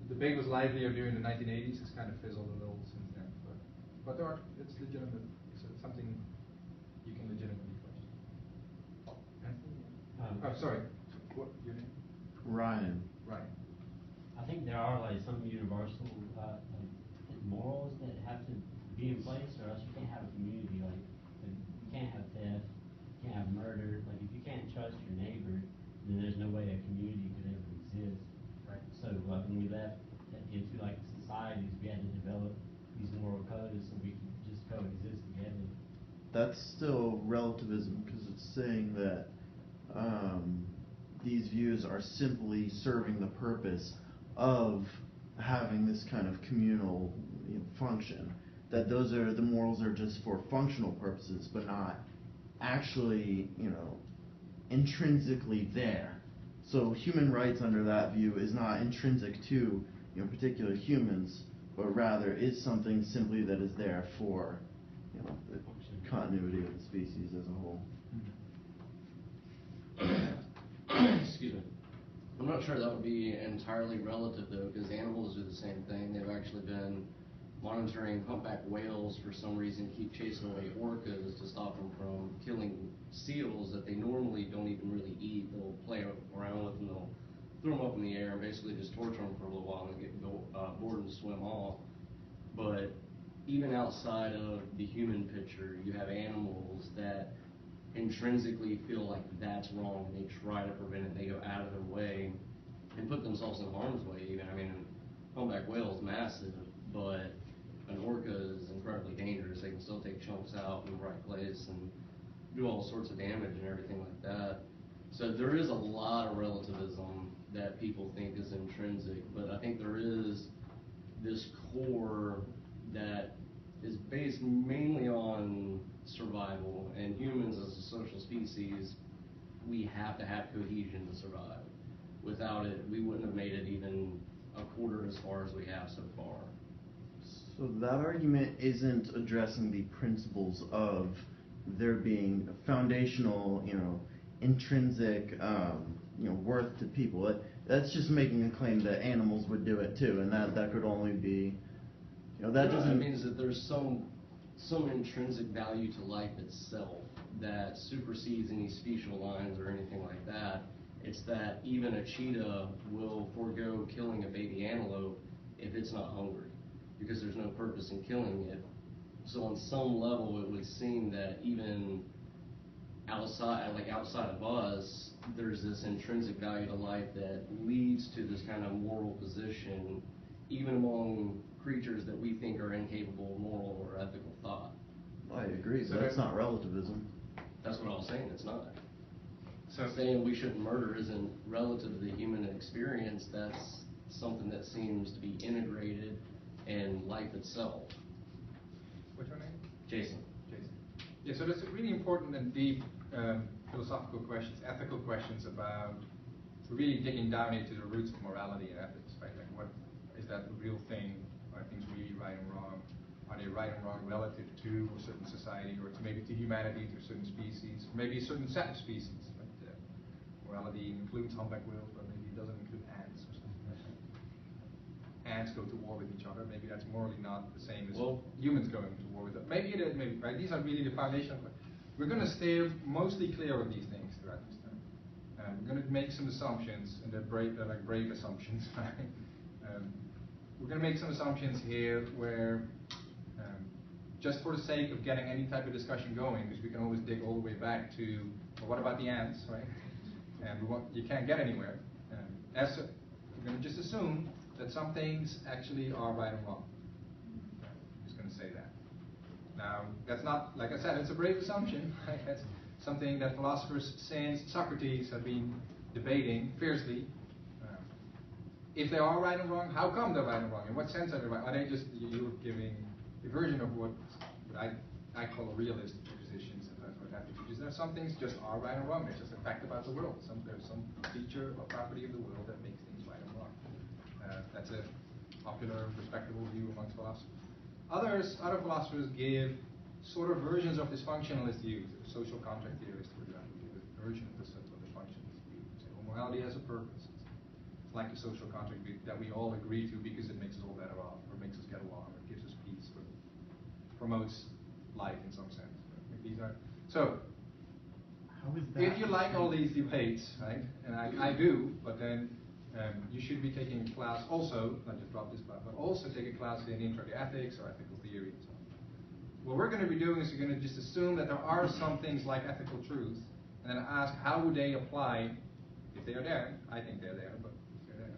The debate was livelier during the 1980s. It's kind of fizzled a little since then. But it's legitimate. So it's something you can legitimately question. Sorry. What your name? Ryan. Ryan. I think there are like some universal morals that have to be in place, or else you can't have a community. Like you can't have theft, you can't have murder. Like if you can't trust your neighbor, then there's no way a community could ever exist. Right. So like when we left into like societies, we had to develop these moral codes so we could just coexist together. That's still relativism because it's saying that these views are simply serving the purpose of having this kind of communal function. That the morals are just for functional purposes, but not actually, intrinsically there. So human rights under that view is not intrinsic to particular humans, but rather is something simply that is there for the continuity of the species as a whole. Excuse me. I'm not sure that would be entirely relative though, because animals do the same thing. They've actually been monitoring humpback whales for some reason, keep chasing away orcas to stop them from killing seals that they normally don't even really eat. They'll play around with them, they'll throw them up in the air and basically just torture them for a little while and get bored and swim off. But even outside of the human picture, you have animals that intrinsically feel like that's wrong and they try to prevent it. They go out of their way and put themselves in harm's way even. I mean, humpback whale is massive, but an orca is incredibly dangerous. They can still take chunks out in the right place and do all sorts of damage and everything like that. So there is a lot of relativism that people think is intrinsic, but I think there is this core that is based mainly on survival, and humans as a social species, we have to have cohesion to survive. Without it, we wouldn't have made it even a quarter as far as we have so far. So that argument isn't addressing the principles of there being a foundational, intrinsic, worth to people. That's just making a claim that animals would do it too, and that could only be, that doesn't. It means that there's some intrinsic value to life itself that supersedes any special lines or anything like that. It's that even a cheetah will forego killing a baby antelope if it's not hungry, because there's no purpose in killing it. So on some level, it would seem that even outside of us, there's this intrinsic value to life that leads to this kind of moral position, even among creatures that we think are incapable of moral or ethical thought. I agree, but that's not relativism. That's what I was saying, it's not. So Saying we shouldn't murder isn't relative to the human experience. That's something that seems to be integrated in life itself. what's your name? Jason. Jason. Yeah, so that's really important and deep philosophical questions, ethical questions about really digging down into the roots of morality and ethics, right? Like, what is that the real thing? Are things really right and wrong? Are they right and wrong relative to a certain society, or to maybe to humanity, to a certain species, or maybe a certain set of species? Right? Morality includes humpback whales, but maybe it doesn't include ants or something like that. Ants go to war with each other. Maybe that's morally not the same as humans going to war with them. Maybe it is. Maybe, right? These are really the foundation. We're going to steer mostly clear of these things throughout this time. We're going to make some assumptions, and they're like brave assumptions. Right? We're going to make some assumptions here where, just for the sake of getting any type of discussion going, because we can always dig all the way back to, well, what about the ants, right? And you can't get anywhere. We're going to just assume that some things actually are right and wrong. I'm just going to say that. Now, that's not, like I said, it's a brave assumption. Right? That's something that philosophers since Socrates have been debating fiercely. If they are right and wrong, how come they're right and wrong? In what sense are they right? Are they just, you're giving a version of what I call a realist position, sometimes what ethics is. There are some things just are right and wrong. They're just a fact about the world. There's some feature or property of the world that makes things right and wrong. That's a popular, respectable view amongst philosophers. Other philosophers give sort of versions of this functionalist view. The social contract theorists, for example, give a version of the functionalist view. Say, well, morality has a purpose. It's like the social contract that we all agree to because it makes us all better off, or makes us get along, or gives us peace, or promotes life in some sense. Right? These are so. How is that? If you like all these debates, right, and I do, but then you should be taking a class also, not just drop this class, but also take a class in intro to ethics or ethical theory and so on. What we're going to be doing is we're going to just assume that there are some things like ethical truth, and then ask how would they apply, if they are there. I think they're there, but if they're there.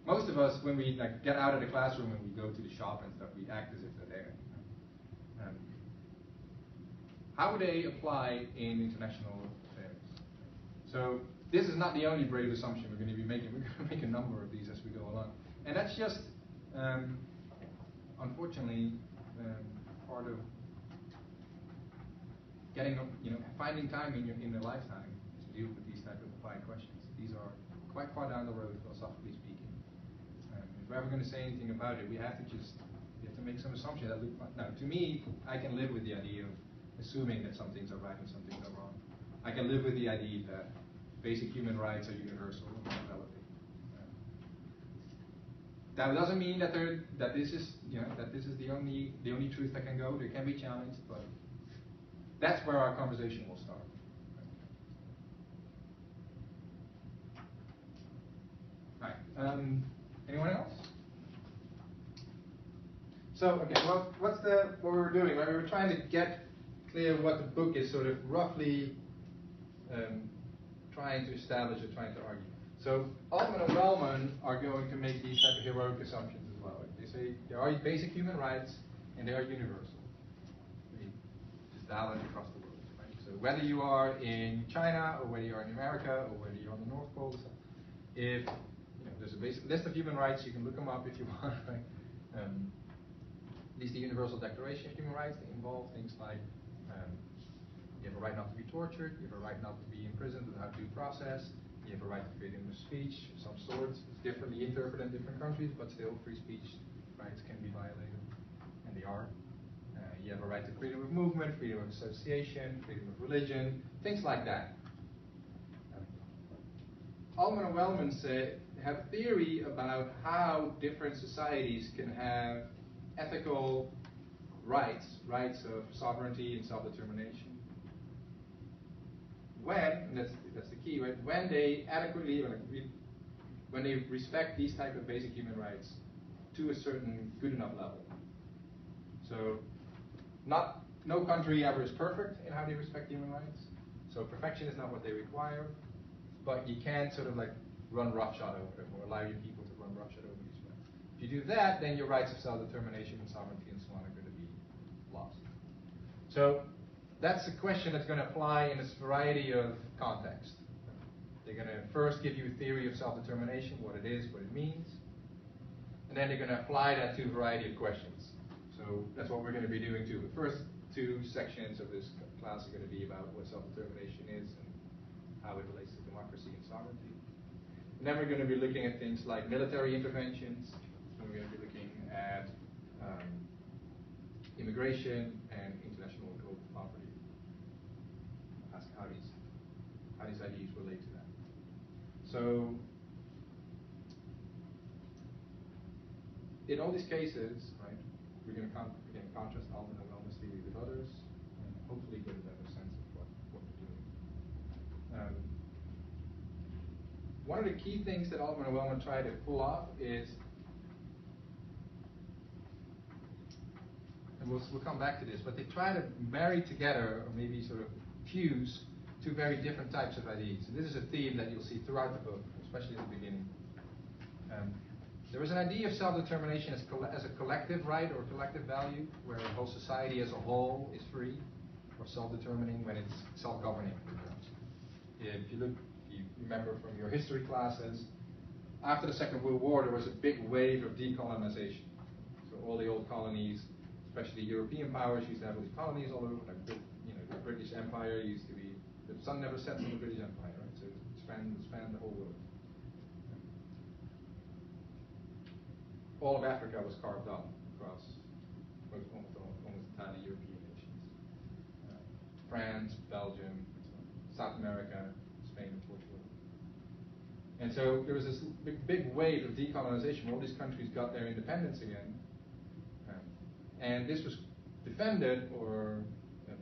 Most of us, when we get out of the classroom and we go to the shop and stuff, we act as if they're there. How would they apply in international affairs? So this is not the only brave assumption we're going to be making. We're going to make a number of these as we go along. And that's just, unfortunately, part of getting, finding time in your lifetime to deal with these type of applied questions. These are quite far down the road, philosophically speaking. If we're ever going to say anything about it, we have to make some assumptions that look fine. Now, to me, I can live with the idea of assuming that some things are right and some things are wrong. I can live with the idea that basic human rights are universal and not relative. That doesn't mean that this is the only truth that can go. There can be challenged, but that's where our conversation will start. Right. Anyone else? So, okay, well, what we were doing? Right? We were trying to get clear what the book is sort of roughly trying to establish or trying to argue. So Altman and Wellman are going to make these type of heroic assumptions as well. say there are basic human rights and they are universal. They just valid across the world. Right? So whether you are in China or whether you are in America or whether you're on the North Pole, if there's a basic list of human rights, you can look them up if you want. Right? At least the Universal Declaration of Human Rights, they involve things like you have a right not to be tortured, you have a right not to be imprisoned without due process, you have a right to freedom of speech of some sort. It's differently interpreted in different countries, but still free speech rights can be violated, and they are. You have a right to freedom of movement, freedom of association, freedom of religion, things like that. Altman and Wellman have a theory about how different societies can have ethical rights of sovereignty and self-determination. And that's the key, right? When they adequately, when they respect these type of basic human rights to a certain good enough level. So, no country ever is perfect in how they respect human rights. So perfection is not what they require, but you can't sort of like run roughshod over them or allow your people to run roughshod over these rights. If you do that, then your rights of self-determination and sovereignty and so on are going to be lost. So that's a question that's going to apply in a variety of contexts. They're going to first give you a theory of self-determination, what it is, what it means, and then they're going to apply that to a variety of questions. So that's what we're going to be doing too. The first two sections of this class are going to be about what self-determination is and how it relates to democracy and sovereignty. And then we're going to be looking at things like military interventions, and we're going to be looking at immigration and international global poverty. Ask how these ideas relate to that. So, in all these cases, right, we're going to contrast Altman and Wellman's theory with others, and hopefully get a better sense of what we're doing. One of the key things that Altman and Wellman try to pull off is, and we'll come back to this, but they try to marry together, or maybe sort of fuse, two very different types of ideas. And this is a theme that you'll see throughout the book, especially at the beginning. There is an idea of self-determination as a collective right or collective value, where a whole society as a whole is free or self-determining when it's self-governing. If you remember from your history classes, after the Second World War, there was a big wave of decolonization. So all the old colonies, especially European powers, used to have all these colonies all over. Like the British Empire used to be, the sun never sets on the British Empire, right? So it spanned the whole world. All of Africa was carved up across almost entirely European nations. France, Belgium, South America, Spain, and Portugal. And so there was this big wave of decolonization where all these countries got their independence again. And this was defended or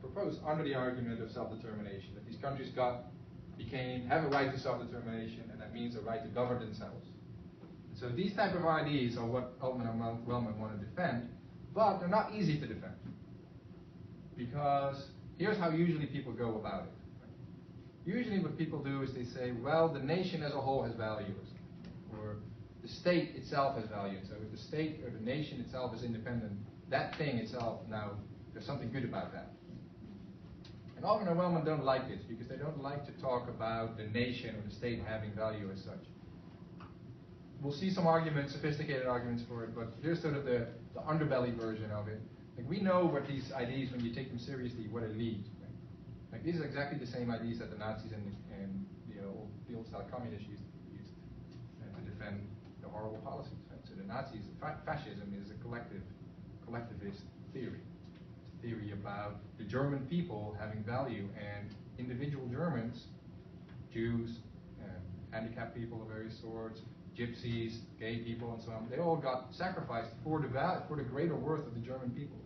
proposed under the argument of self-determination, that these countries have a right to self-determination, and that means a right to govern themselves. So these type of ideas are what Altman and Wellman want to defend, but they're not easy to defend. Because here's how usually people go about it. Usually what people do is they say, well, the nation as a whole has value, or the state itself has value. So if the state or the nation itself is independent, that thing itself, now, there's something good about that. And Altman and Wellman don't like this, because they don't like to talk about the nation or the state having value as such. We'll see some arguments, sophisticated arguments for it, but here's sort of the underbelly version of it. Like, we know what these ideas, when you take them seriously, what they lead. Right? Like, these are exactly the same ideas that the Nazis and the old-style communists used to defend the horrible policies. Right? So the Nazis, fascism is a collectivist theory. It's a theory about the German people having value, and individual Germans, Jews, handicapped people of various sorts, gypsies, gay people, and so on, they all got sacrificed for the greater worth of the German people.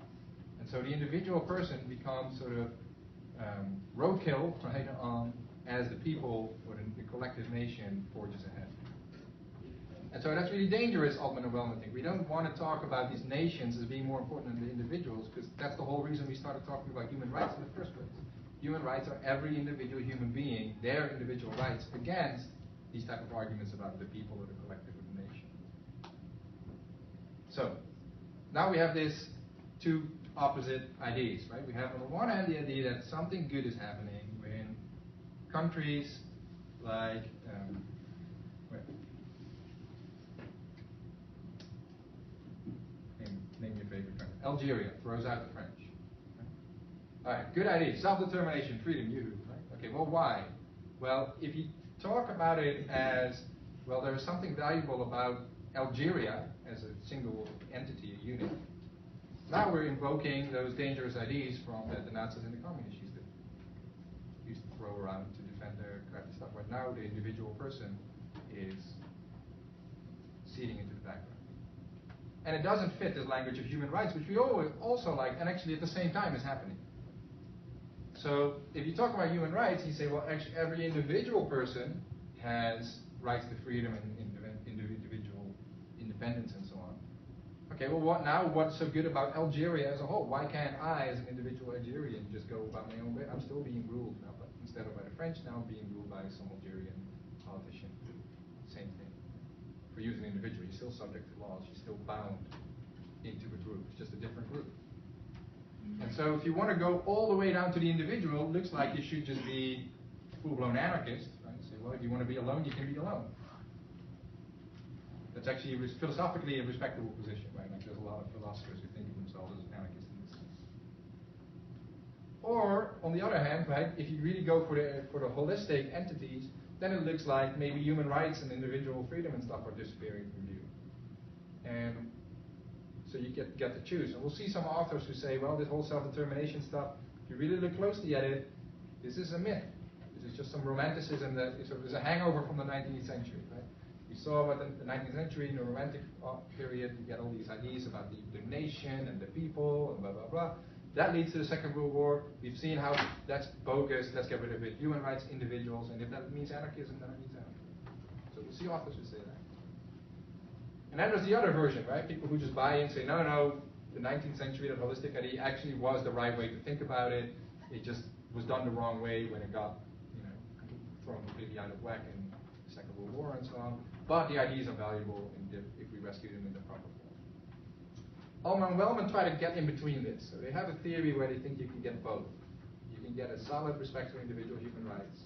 And so the individual person becomes sort of roadkill, right, as the people or the collective nation forges ahead. And so that's really dangerous, Altman and Wellman think. We don't want to talk about these nations as being more important than the individuals, because that's the whole reason we started talking about human rights in the first place. Human rights are every individual human being, their individual rights, against these type of arguments about the people or the collective or the nation. So, now we have this two opposite ideas, right? We have on the one hand the idea that something good is happening when countries like, name your favorite country. Algeria throws out the French. Right? All right, good idea. Self-determination, freedom, you. Right? Okay, well, why? Well, if you talk about it as, well, there is something valuable about Algeria as a single entity, a unit. Now we're invoking those dangerous ideas from that the Nazis and the communists used to throw around to defend their crappy stuff. But now the individual person is ceding into the background. And it doesn't fit this language of human rights, which we always also like, and actually at the same time is happening. So if you talk about human rights, you say, well, actually every individual person has rights to freedom and individual independence and so on. Okay, well, what's so good about Algeria as a whole? Why can't I, as an individual Algerian, just go about my own way? I'm still being ruled now, but instead of by the French, now I'm being ruled by some Algerian politician. Same thing. For you as an individual, you're still subject to laws. You're still bound into a group. It's just a different group. And so if you want to go all the way down to the individual, it looks like you should just be full-blown anarchist. Right? Say, well, if you want to be alone, you can be alone. That's actually philosophically a respectable position, right? Like there's a lot of philosophers who think of themselves as anarchists in this sense. Or, on the other hand, right, if you really go for the holistic entities, then it looks like maybe human rights and individual freedom and stuff are disappearing from view. And so you get to choose. And we'll see some authors who say, well, this whole self-determination stuff, if you really look closely at it, this is a myth. This is just some romanticism that is a hangover from the 19th century, right? We saw about the 19th century, in the Romantic period, you get all these ideas about the nation and the people and blah, blah, blah. That leads to the Second World War. We've seen how that's bogus, let's get rid of it. Human rights, individuals, and if that means anarchism, then it means anarchism. So we'll see authors who say that. And then there's the other version, right? People who just buy in and say, no, the 19th century, that holistic idea actually was the right way to think about it. It just was done the wrong way when it got, thrown completely out of whack in the Second World War and so on. But the ideas are valuable if we rescue them in the proper form. Ullmann and Wellman try to get in between this. So they have a theory where they think you can get both. You can get a solid respect for individual human rights,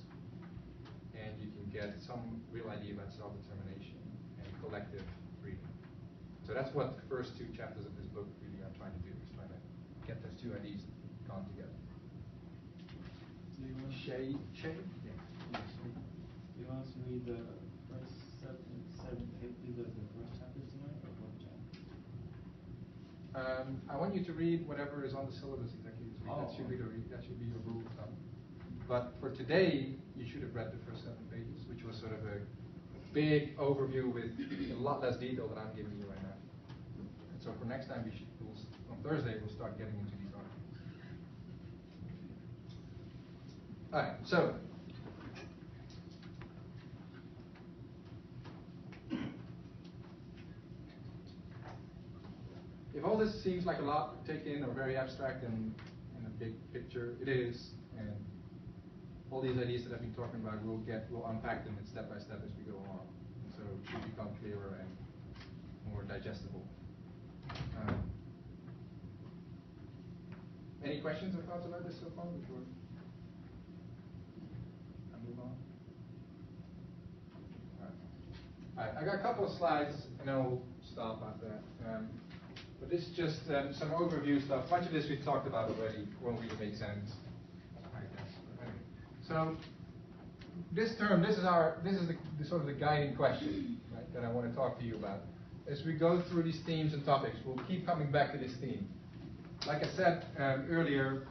and you can get some real idea about self-determination and collective freedom. So that's what the first two chapters of this book really are trying to do, is trying to get those two ideas gone together. Do you want Shay? Yeah. Do you want us to read the first seven pages of the first chapter tonight, or what chapter? I want you to read whatever is on the syllabus exactly. That should be your rule of thumb. But for today, you should have read the first 7 pages, which was sort of a big overview with a lot less detail than I'm giving you right now. And so for next time, on Thursday, we'll start getting into these articles. All right, so if all this seems like a lot to take in or very abstract and in a big picture, it is. And all these ideas that I've been talking about, we'll unpack them step by step as we go along. And so it should become clearer and more digestible. Any questions or thoughts about this so far before I move on? All right, I got a couple of slides and then we'll stop after that. But this is just some overview stuff. A bunch of this we've talked about already. Won't really make sense, I guess. But anyway. So this term, this is the sort of the guiding question, right, that I want to talk to you about. As we go through these themes and topics, we'll keep coming back to this theme. Like I said earlier,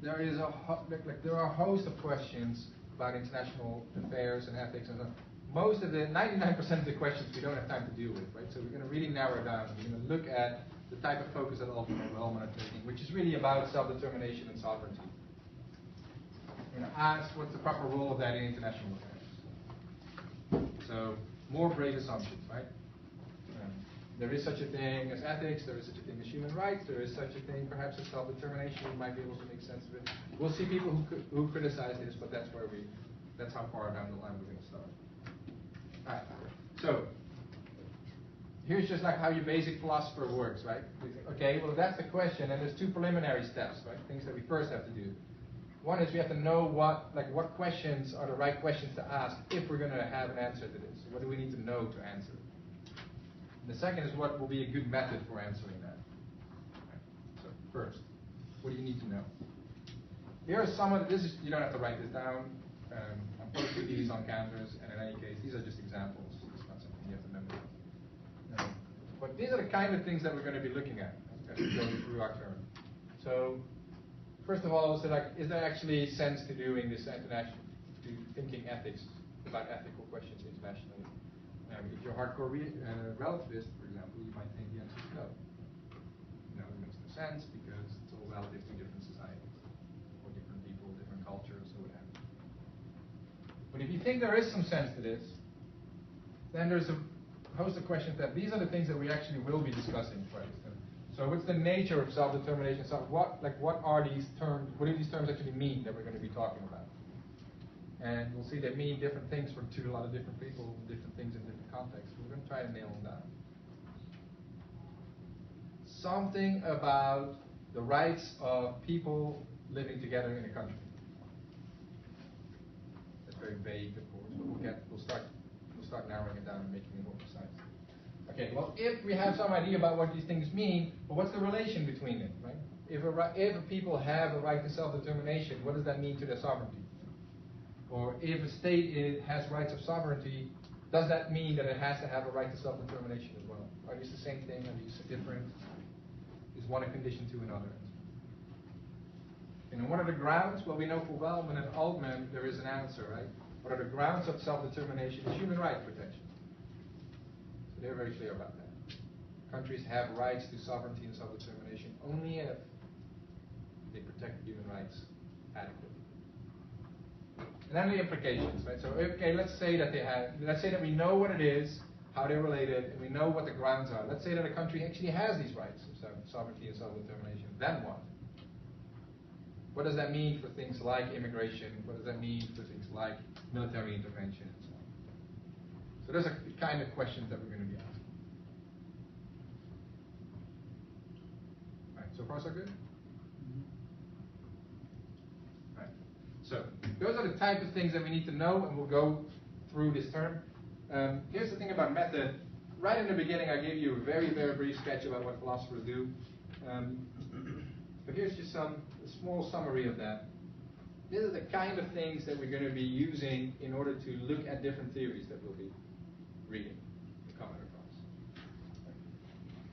there are a host of questions about international affairs and ethics and so on. Most of the 99% of the questions we don't have time to deal with, right? So we're going to really narrow it down. We're going to look at the type of focus that Ullmann and Wellman are taking, which is really about self-determination and sovereignty. We're going to ask what's the proper role of that in international affairs. So more brave assumptions, right? There is such a thing as ethics, there is such a thing as human rights, there is such a thing perhaps as self-determination. We might be able to make sense of it. We'll see people who criticize this, but that's how far down the line we're going to start. All right. So here's just like how your basic philosopher works, right? Okay, well, if that's the question, and there's two preliminary steps, right? Things that we first have to do. One is we have to know what questions are the right questions to ask if we're going to have an answer to this. What do we need to know to answer? And the second is what will be a good method for answering that. Right. So first, what do you need to know? Here are some of this. You don't have to write this down. I'm posting these on Canvas, and in any case, these are just examples. It's not something you have to memorize. But these are the kind of things that we're going to be looking at as we go through our term. So, first of all, is there actually sense to doing this international, to thinking ethics about ethical questions internationally? If you're a hardcore relativist, for example, you might think the answer is no. No, it makes no sense because it's all relative to different societies, or different people, different cultures, or what have you. But if you think there is some sense to this, then there's a host of questions that these are the things that we actually will be discussing first. So what's the nature of self-determination? So what are these terms? What do these terms actually mean that we're going to be talking about? And we'll see they mean different things to a lot of different people, different things in different contexts. We're going to try to nail them down. Something about the rights of people living together in a country. That's very vague, of course, but we'll start narrowing it down and making it more precise. Okay, well, if we have some idea about what these things mean, but what's the relation between them, right? If people have a right to self-determination, what does that mean to their sovereignty? Or if a state has rights of sovereignty, does that mean that it has to have a right to self-determination as well? Are these the same thing? Are these different? Is one a condition to another? And what are the grounds? Well, we know for Wellman and Altman there is an answer, right? What are the grounds of self-determination? It's human rights protection. So they're very clear about that. Countries have rights to sovereignty and self-determination only if they protect human rights adequately. And then the implications, right? So, okay, let's say that we know what it is, how they're related, and we know what the grounds are. Let's say that a country actually has these rights of sovereignty and self-determination. Then what? What does that mean for things like immigration? What does that mean for things like military intervention and so on? So those are the kind of questions that we're going to be asking. All right, so far so good? Right. So those are the type of things that we need to know, and we'll go through this term. Here's the thing about method. Right in the beginning, I gave you a very, very brief sketch about what philosophers do. But here's just a small summary of that. These are the kind of things that we're going to be using in order to look at different theories that we'll be reading and coming across.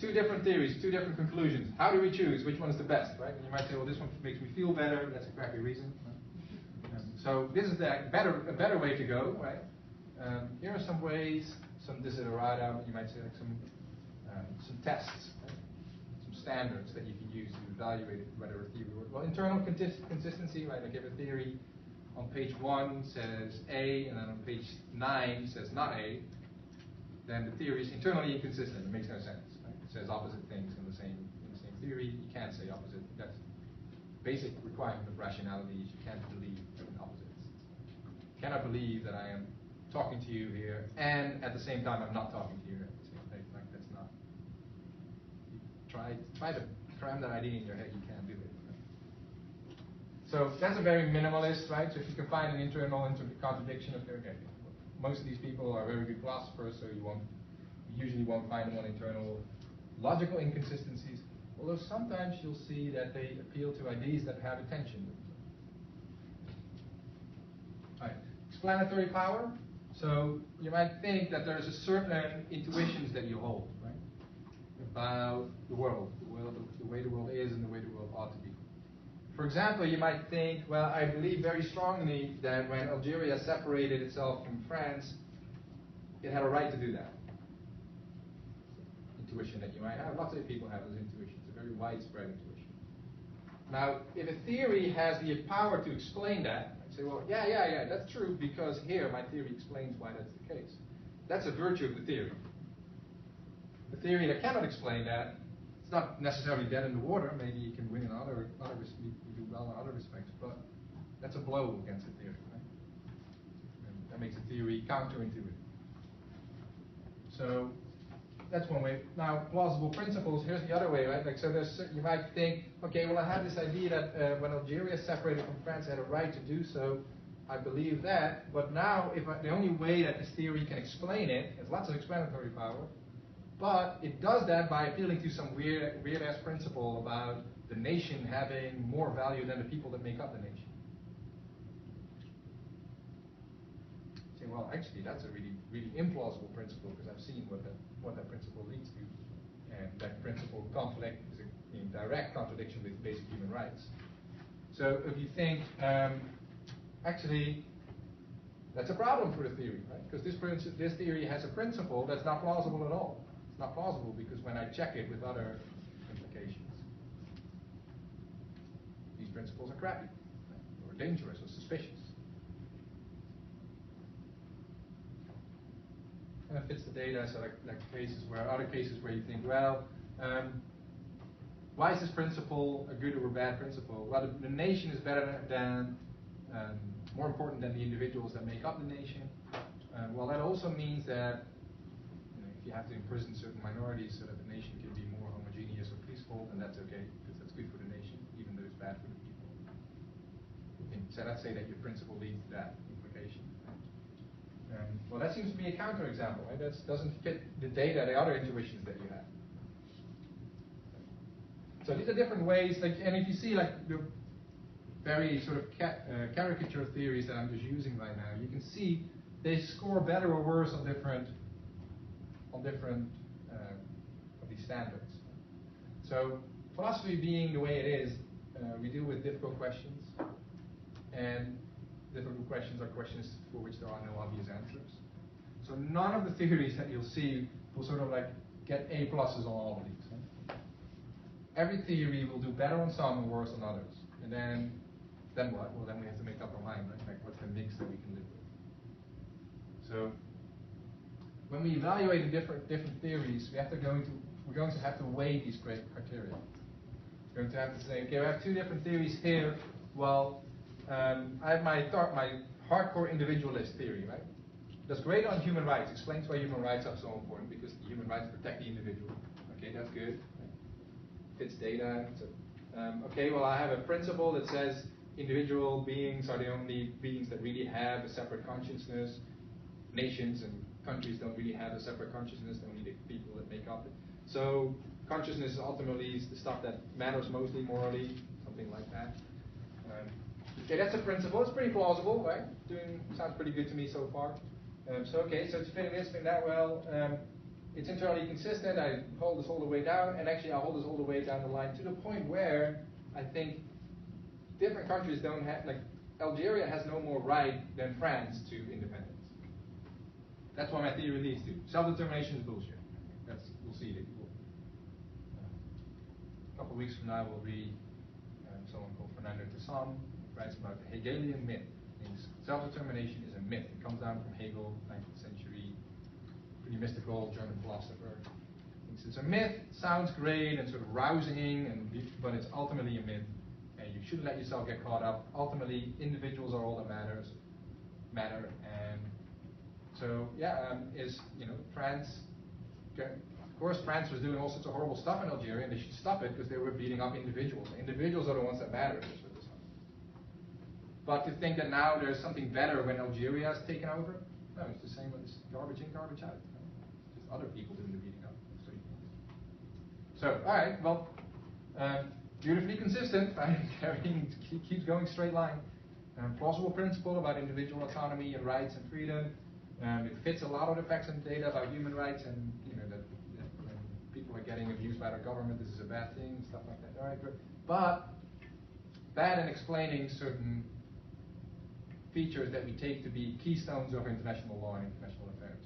Two different theories, two different conclusions. How do we choose? Which one is the best, right? And you might say, well, this one makes me feel better. That's a crappy reason. So this is a better way to go, right? Here are some ways, some desiderata, you might say like some tests, right? Some standards that you can use to evaluate whether a theory works. Well, internal consistency, right? Like if a theory on page 1 says A, and then on page 9 says not A, then the theory is internally inconsistent. It makes no sense. Right? It says opposite things in the same theory. You can't say opposite. That's basic requirement of rationality. You can't believe in opposites. You cannot believe that I am talking to you here, and at the same time I'm not talking to you at the same time. Like that's not. You try to cram that idea in your head. You can't do it. Right? So that's a very minimalist, right? So if you can find an internal contradiction, okay. Most of these people are very good philosophers, so you usually won't find them on internal logical inconsistencies. Although sometimes you'll see that they appeal to ideas that have a tension. All right. Explanatory power. So you might think that there's a certain intuitions that you hold, right, about the world, the way the world is and the way the world ought to be. For example, you might think, well, I believe very strongly that when Algeria separated itself from France, it had a right to do that. Intuition that you might have. Lots of people have those intuitions. It's a very widespread intuition. Now, if a theory has the power to explain that, I'd say, well, yeah, that's true because here my theory explains why that's the case. That's a virtue of the theory. The theory that cannot explain that, it's not necessarily dead in the water. Maybe you can win in other you do well in other respects, but that's a blow against the theory. Right? And that makes the theory counterintuitive. So that's one way. Now, plausible principles, here's the other way, right? Like, so you might think, okay, well, I have this idea that when Algeria separated from France, it had a right to do so. I believe that, but now, the only way that this theory can explain it, has lots of explanatory power, but it does that by appealing to some weird-ass principle about the nation having more value than the people that make up the nation. Say, well, actually, that's a really, really implausible principle because I've seen what that principle leads to, and that principle conflict is in direct contradiction with basic human rights. So if you think, actually, that's a problem for the theory, right? Because this theory has a principle that's not plausible at all. It's not plausible because when I check it with other implications, these principles are crappy, right? Or dangerous, or suspicious. And it fits the data, so like other cases where you think, well, why is this principle a good or a bad principle? Well, the nation is better than, more important than the individuals that make up the nation. Well, that also means that if you have to imprison certain minorities so that the nation can be more homogeneous or peaceful, then that's okay, because that's good for the nation, even though it's bad for the people. So let's say that your principle leads to that implication. Well, that seems to be a counterexample, right? That doesn't fit the data, the other intuitions that you have. So these are different ways, and if you see the very sort of caricature theories that I'm just using right now, you can see they score better or worse on different of these standards. So philosophy being the way it is, we deal with difficult questions, and difficult questions are questions for which there are no obvious answers. So none of the theories that you'll see will sort of get A pluses on all of these. Huh? Every theory will do better on some and worse on others. And then what? Well, then we have to make up our mind, right? Like what's the mix that we can live with? So when we evaluate the different theories, we're going to have to weigh these great criteria. We're going to have to say, okay, we have two different theories here. Well, I have my hardcore individualist theory, right? That's great on human rights. Explains why human rights are so important, because the human rights protect the individual. Okay, that's good. Fits data. So, okay, well, I have a principle that says individual beings are the only beings that really have a separate consciousness. Nations and countries don't really have a separate consciousness, only the people that make up it. So consciousness ultimately is the stuff that matters mostly morally, something like that. Okay, that's a principle. It's pretty plausible, right? Sounds pretty good to me so far. So it's fitting this, fitting that well. It's internally consistent. I hold this all the way down, and actually I hold this all the way down the line to the point where I think different countries don't have, Algeria has no more right than France to independence. That's what my theory leads to. Self-determination is bullshit. We'll see it. A couple of weeks from now, we'll read someone called Fernando Tesson, who writes about the Hegelian myth. Self-determination is a myth. It comes down from Hegel, 19th century, pretty mystical German philosopher. Thinks it's a myth, sounds great and sort of rousing, but it's ultimately a myth, and you shouldn't let yourself get caught up. Ultimately, individuals are all that matter, and so France. Of course, France was doing all sorts of horrible stuff in Algeria, and they should stop it because they were beating up individuals. Individuals are the ones that matter. But to think that now there's something better when Algeria is taken over, no, it's the same with this garbage in, garbage out. Just other people doing the beating up. So, all right, well, beautifully consistent, right? Everything keeps going straight line. Plausible principle about individual autonomy and rights and freedom. It fits a lot of the facts and data about human rights, and that when people are getting abused by their government, this is a bad thing, stuff like that. All right, good. But bad in explaining certain features that we take to be keystones of international law and international affairs.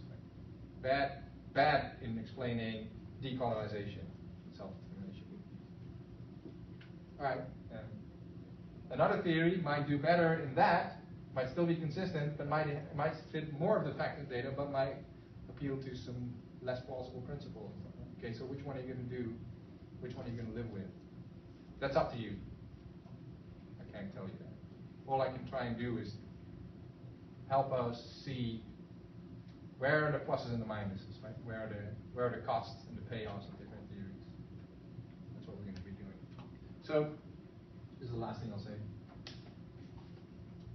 Right? Bad in explaining decolonization and self-determination. All right. Another theory might do better in that, might still be consistent, but might fit more of the facts and data, but might appeal to some less plausible principles. Okay, so which one are you going to do? Which one are you going to live with? That's up to you. I can't tell you that. All I can try and do is help us see Where are the pluses and the minuses, right? Where are the costs and the payoffs of different theories? That's what we're going to be doing. So, this is the last thing I'll say.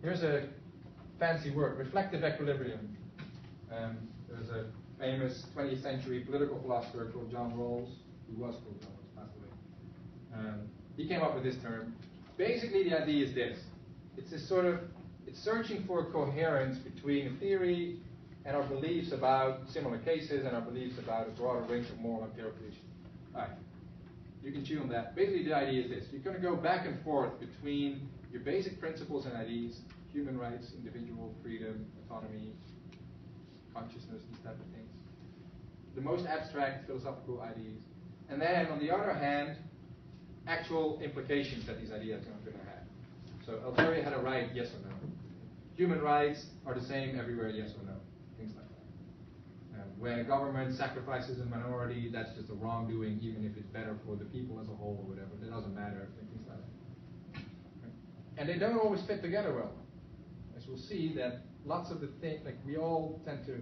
Here's a fancy word, reflective equilibrium. There's a famous 20th century political philosopher called John Rawls, who was called John Rawls, passed away. He came up with this term. Basically, the idea is this. It's this sort of, it's searching for coherence between a theory and our beliefs about similar cases and our beliefs about a broader range of moral interpretation. All right. You can chew on that. Basically, the idea is this. You're going to go back and forth between your basic principles and ideas, human rights, individual freedom, autonomy, consciousness, these type of things. The most abstract philosophical ideas. And then, on the other hand, actual implications that these ideas are going to have. So, Algeria had a right, yes or no. Human rights are the same everywhere, yes or no. Things like that. When a government sacrifices a minority, that's just a wrongdoing, even if it's better for the people as a whole or whatever. It doesn't matter, things like that. And they don't always fit together well. As we'll see, that lots of the things, like we all tend to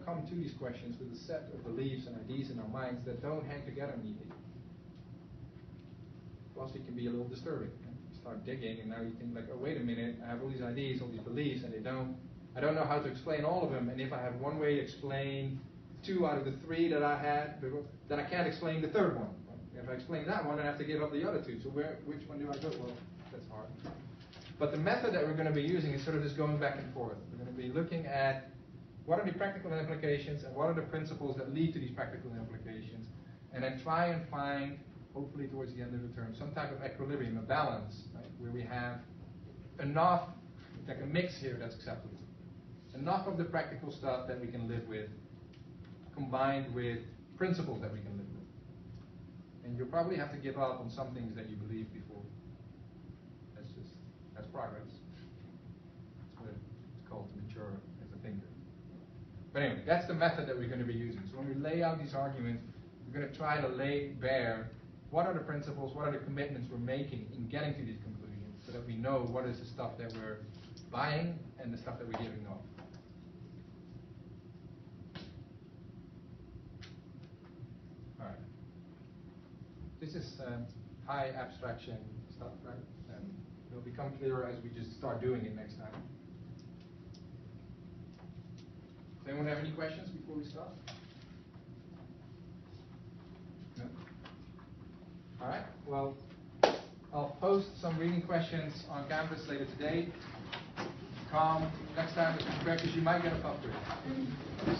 come to these questions with a set of beliefs and ideas in our minds that don't hang together neatly. Philosophy can be a little disturbing. You start digging, and now you think like, oh, wait a minute, I have all these ideas, all these beliefs, and I don't know how to explain all of them. And if I have one way to explain 2 out of the 3 that I had, then I can't explain the third one. If I explain that one, I have to give up the other 2. So which one do I go? Well, that's hard. But the method that we're going to be using is sort of just going back and forth. We're going to be looking at what are the practical implications and what are the principles that lead to these practical implications, and then try and find, hopefully towards the end of the term, some type of equilibrium, a balance, right, where we have enough, like a mix here that's acceptable. Enough of the practical stuff that we can live with, combined with principles that we can live with. And you'll probably have to give up on some things that you believe before. That's progress. That's what it's called to mature as a thinker. But anyway, that's the method that we're going to be using. So when we lay out these arguments, we're going to try to lay bare what are the principles, what are the commitments we're making in getting to these conclusions, so that we know what is the stuff that we're buying and the stuff that we're giving off. All right. This is high abstraction stuff, right? And it'll become clearer as we just start doing it next time. Does anyone have any questions before we start? No? All right. Well, I'll post some reading questions on campus later today. Come next time with some practice, you might get a pub quiz.